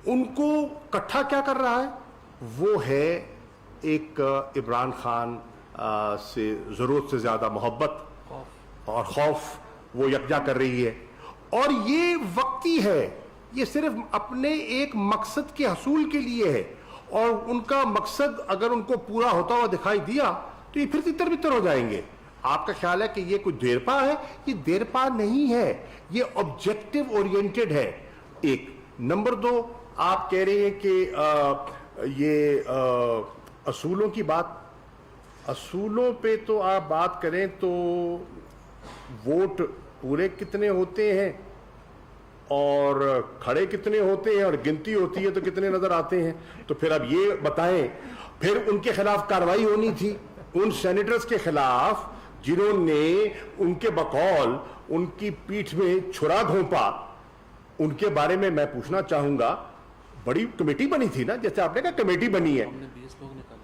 ان کو کٹھا کیا کر رہا ہے؟ وہ ہے ایک عمران خان سے ضرورت سے زیادہ محبت اور خوف وہ یکجا کر رہی ہے، اور یہ وقتی ہے، یہ صرف اپنے ایک مقصد کے حصول کے لیے ہے، اور ان کا مقصد اگر ان کو پورا ہوتا ہوا دکھائی دیا تو یہ پھر تتر بتر ہو جائیں گے۔ آپ کا خیال ہے کہ یہ کوئی دیرپا ہے؟ یہ دیرپا نہیں ہے، یہ آبجیکٹو اورینٹڈ ہے۔ ایک نمبر دو، آپ کہہ رہے ہیں کہ یہ اصولوں کی بات، اصولوں پہ تو آپ بات کریں تو ووٹ پورے کتنے ہوتے ہیں اور کھڑے کتنے ہوتے ہیں اور گنتی ہوتی ہے تو کتنے نظر آتے ہیں؟ تو پھر اب یہ بتائیں، پھر ان کے خلاف کارروائی ہونی تھی، ان سینیٹرز کے خلاف جنہوں نے ان کے بقول ان کی پیٹھ میں چھرا گھونپا، ان کے بارے میں میں پوچھنا چاہوں گا۔ بڑی کمیٹی بنی تھی نا، جیسے آپ نے کہا کمیٹی بنی ہے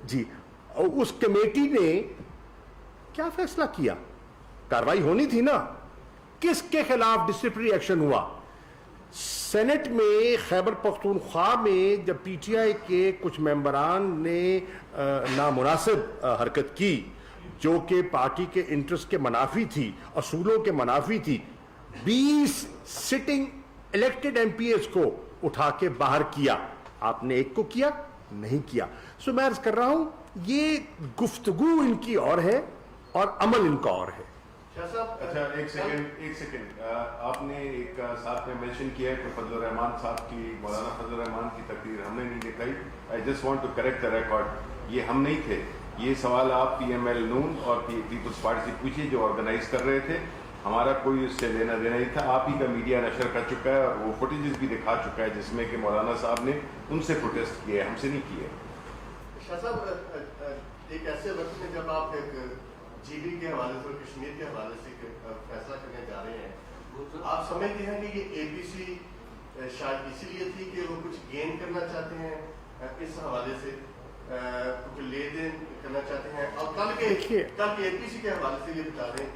جی، اس کمیٹی نے کیا فیصلہ کیا؟ کارروائی ہونی تھی نا۔ کس کے خلاف ڈسپلنری ایکشن ہوا؟ سینٹ میں خیبر پختونخوا میں جب پی ٹی آئی کے کچھ ممبران نے نامناسب حرکت کی جو کہ پارٹی کے انٹرسٹ کے منافی تھی، اصولوں کے منافی تھی، 20 sitting elected MPs کو اٹھا کے باہر کیا۔ آپ نے ایک کو کیا؟ نہیں کیا۔ سو میں عرض کر رہا ہوں، یہ گفتگو ان کی اور ہے اور عمل ان کا اور ہے۔ اچھا ایک سیکنڈ آپ نے ایک ساتھ میں مینشن کیا ہے کہ فضل الرحمان صاحب کی مولانا فضل الرحمان کی تقریر ہم نے نہیں دکھائی. I just want to correct the record. یہ ہم نہیں تھے. یہ سوال آپ پی ایم ایل نون اور پیپلز پارٹی سے پوچھیے جو آرگنائز کر رہے تھے. ہمارا کوئی اس سے لینا دینا نہیں تھا. آپ ہی کا میڈیا نشر کر چکا ہے اور وہ فوٹیجز بھی دکھا چکا ہے جس میں کہ مولانا صاحب نے ان سے پروٹیسٹ کیے, ہم سے نہیں کیے. شاہ صاحب ایک ایسے وقت میں جب آپ ایک جی بی کے حوالے سے اور کشمیر کے حوالے سے فیصلہ کرنے جا رہے ہیں, آپ سمجھتے ہیں کہ یہ اے پی سی شاید اسی لیے تھی کہ وہ کچھ گین کرنا چاہتے ہیں اس حوالے سے, کچھ لے دین کرنا چاہتے ہیں, اور کل کے اے پی سی کے حوالے سے یہ بتا دیں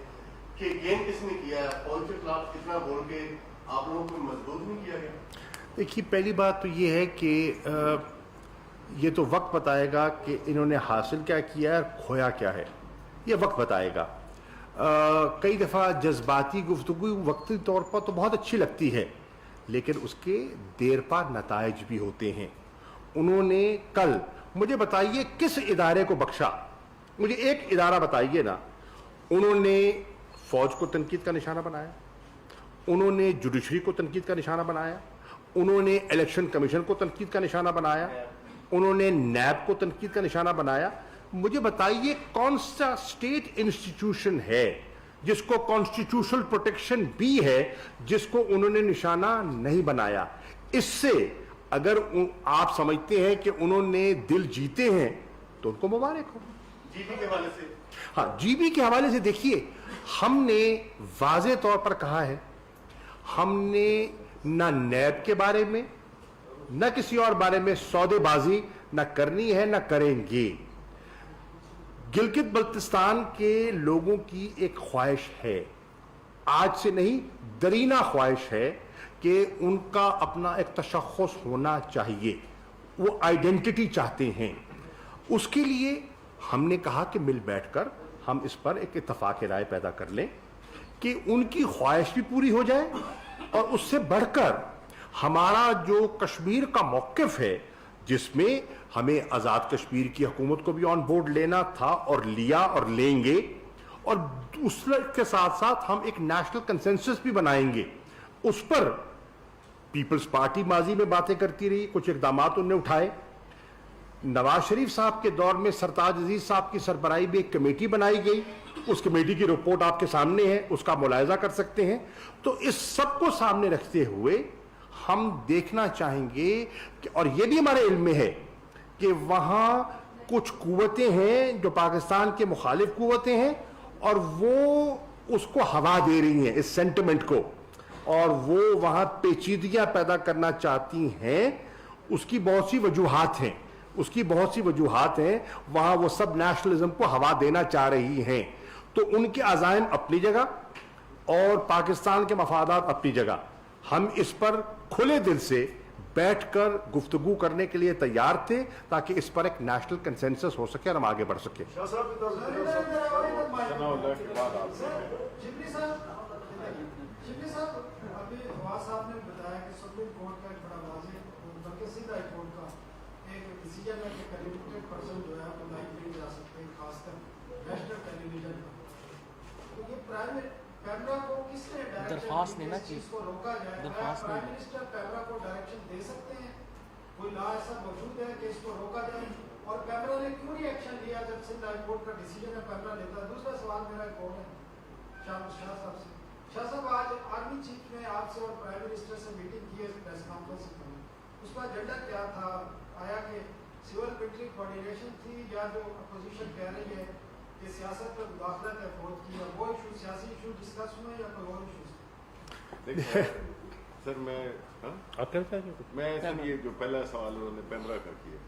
کہ گین کس نے کیا ہے, فوج کے خلاف اتنا بول کے آپ لوگوں کو مضبوط نہیں کیا گیا؟ دیکھیے پہلی بات تو یہ ہے کہ یہ تو وقت بتائے گا کہ انہوں نے حاصل کیا کیا ہے اور کھویا کیا ہے, یہ وقت بتائے گا. کئی دفعہ جذباتی گفتگو وقتی طور پر تو بہت اچھی لگتی ہے لیکن اس کے دیر پا نتائج بھی ہوتے ہیں. انہوں نے کل مجھے بتائیے کس ادارے کو بخشا, مجھے ایک ادارہ بتائیے نا. انہوں نے فوج کو تنقید کا نشانہ بنایا, انہوں نے جوڈیشری کو تنقید کا نشانہ بنایا, انہوں نے الیکشن کمیشن کو تنقید کا نشانہ بنایا, انہوں نے نیب کو تنقید کا نشانہ بنایا. مجھے بتائیے کون سا اسٹیٹ انسٹیٹیوشن ہے جس کو کانسٹیٹیوشنل پروٹیکشن بھی ہے جس کو انہوں نے نشانہ نہیں بنایا. اس سے اگر آپ سمجھتے ہیں کہ انہوں نے دل جیتے ہیں تو ان کو مبارک ہو. جی بی کے حوالے سے, ہاں جی بی کے حوالے سے دیکھیے ہم نے واضح طور پر کہا ہے, ہم نے نہ نیب کے بارے میں نہ کسی اور بارے میں سودے بازی نہ کرنی ہے نہ کریں گے. گلگت بلتستان کے لوگوں کی ایک خواہش ہے, آج سے نہیں درینہ خواہش ہے کہ ان کا اپنا ایک تشخص ہونا چاہیے, وہ آئیڈینٹی چاہتے ہیں. اس کے لیے ہم نے کہا کہ مل بیٹھ کر ہم اس پر ایک اتفاق رائے پیدا کر لیں کہ ان کی خواہش بھی پوری ہو جائے اور اس سے بڑھ کر ہمارا جو کشمیر کا موقف ہے جس میں ہمیں آزاد کشمیر کی حکومت کو بھی آن بورڈ لینا تھا اور لیا اور لیں گے, اور اس کے ساتھ ساتھ ہم ایک نیشنل کنسنسس بھی بنائیں گے. اس پر پیپلز پارٹی ماضی میں باتیں کرتی رہی, کچھ اقدامات انہوں نے اٹھائے. نواز شریف صاحب کے دور میں سرتاج عزیز صاحب کی سربراہی میں ایک کمیٹی بنائی گئی, اس کمیٹی کی رپورٹ آپ کے سامنے ہے, اس کا ملاحظہ کر سکتے ہیں. تو اس سب کو سامنے رکھتے ہوئے ہم دیکھنا چاہیں گے کہ, اور یہ بھی ہمارے علم میں ہے کہ وہاں کچھ قوتیں ہیں جو پاکستان کے مخالف قوتیں ہیں اور وہ اس کو ہوا دے رہی ہیں اس سینٹیمنٹ کو, اور وہ وہاں پیچیدگیاں پیدا کرنا چاہتی ہیں. اس کی بہت سی وجوہات ہیں, وہاں وہ سب نیشنلزم کو ہوا دینا چاہ رہی ہیں. تو ان کے عزائم اپنی جگہ اور پاکستان کے مفادات اپنی جگہ. ہم اس پر کھلے دل سے بیٹھ کر گفتگو کرنے کے لیے تیار تھے تاکہ اس پر ایک نیشنل کنسنسس ہو سکے اور ہم آگے بڑھ سکیں. درخواست نہیں نا کی, درخواست نہیں. کیمرا کو ڈائریکشن دے سکتے ہیں, کوئی لا ایسا موجود ہے کہ اس کو روکا جائے, اور کیمرا نے کیوں نہیں ایکشن لیا جب سندھ ہائی کورٹ کا ڈیسیجن ہے کیمرا لیتا ہے. دوسرا سوال میرا ایک اور ہے شاہ صاحب سے. شاہ صاحب آج آرمی چیف نے آپ سے اور پرائم منسٹر سے میٹنگ کی ہے پریس کانفرنس میں, اس کا ایجنڈا کیا تھا؟ آیا کہ سول ملٹری کوآرڈینیشن تھی یا جو اپوزیشن کہہ رہی ہے کہ سیاست میں مداخلت ہے فوج کی, یا وہ ایشو سیاسی ایشو ڈسکس ہوئے یا کوئی اور ایشوز؟ سر میں سر یہ جو پہلا سوال انہوں نے پیمرا کا کیا,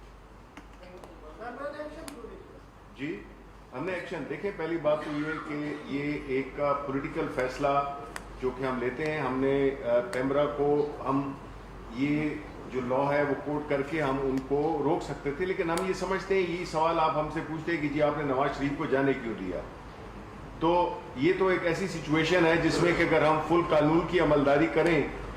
جی ہم نے ایکشن دیکھیں. پہلی بات تو یہ کہ یہ ایک پولیٹیکل فیصلہ جو کہ ہم لیتے ہیں. ہم نے پیمرا کو ہم یہ جو لا ہے وہ کوٹ کر کے ہم ان کو روک سکتے تھے, لیکن ہم یہ سمجھتے ہیں, یہ سوال آپ ہم سے پوچھتے ہیں کہ جی آپ نے نواز شریف کو جانے کیوں دیا, تو یہ تو ایک ایسی سچویشن ہے جس میں کہ اگر ہم فل قانون کی عملداری کریں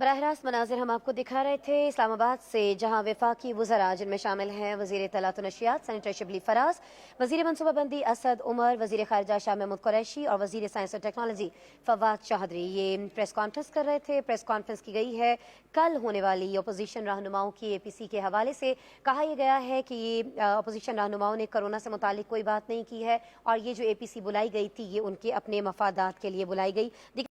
براہ راست مناظر ہم آپ کو دکھا رہے تھے اسلام آباد سے، جہاں وفاقی وزراء جن میں شامل ہیں وزیر اطلاعات و نشریات سینیٹر شبلی فراز، وزیر منصوبہ بندی اسد عمر، وزیر خارجہ شاہ محمود قریشی اور وزیر سائنس اور ٹیکنالوجی فواد چوہدری یہ پریس کانفرنس کر رہے تھے۔ پریس کانفرنس کی گئی ہے کل ہونے والی اپوزیشن رہنماؤں کی APC کے حوالے سے۔ کہا یہ گیا ہے کہ یہ اپوزیشن رہنماؤں نے کرونا سے متعلق کوئی بات نہیں کی ہے، اور یہ جو APC بلائی گئی تھی یہ ان کے اپنے مفادات کے لیے بلائی گئی۔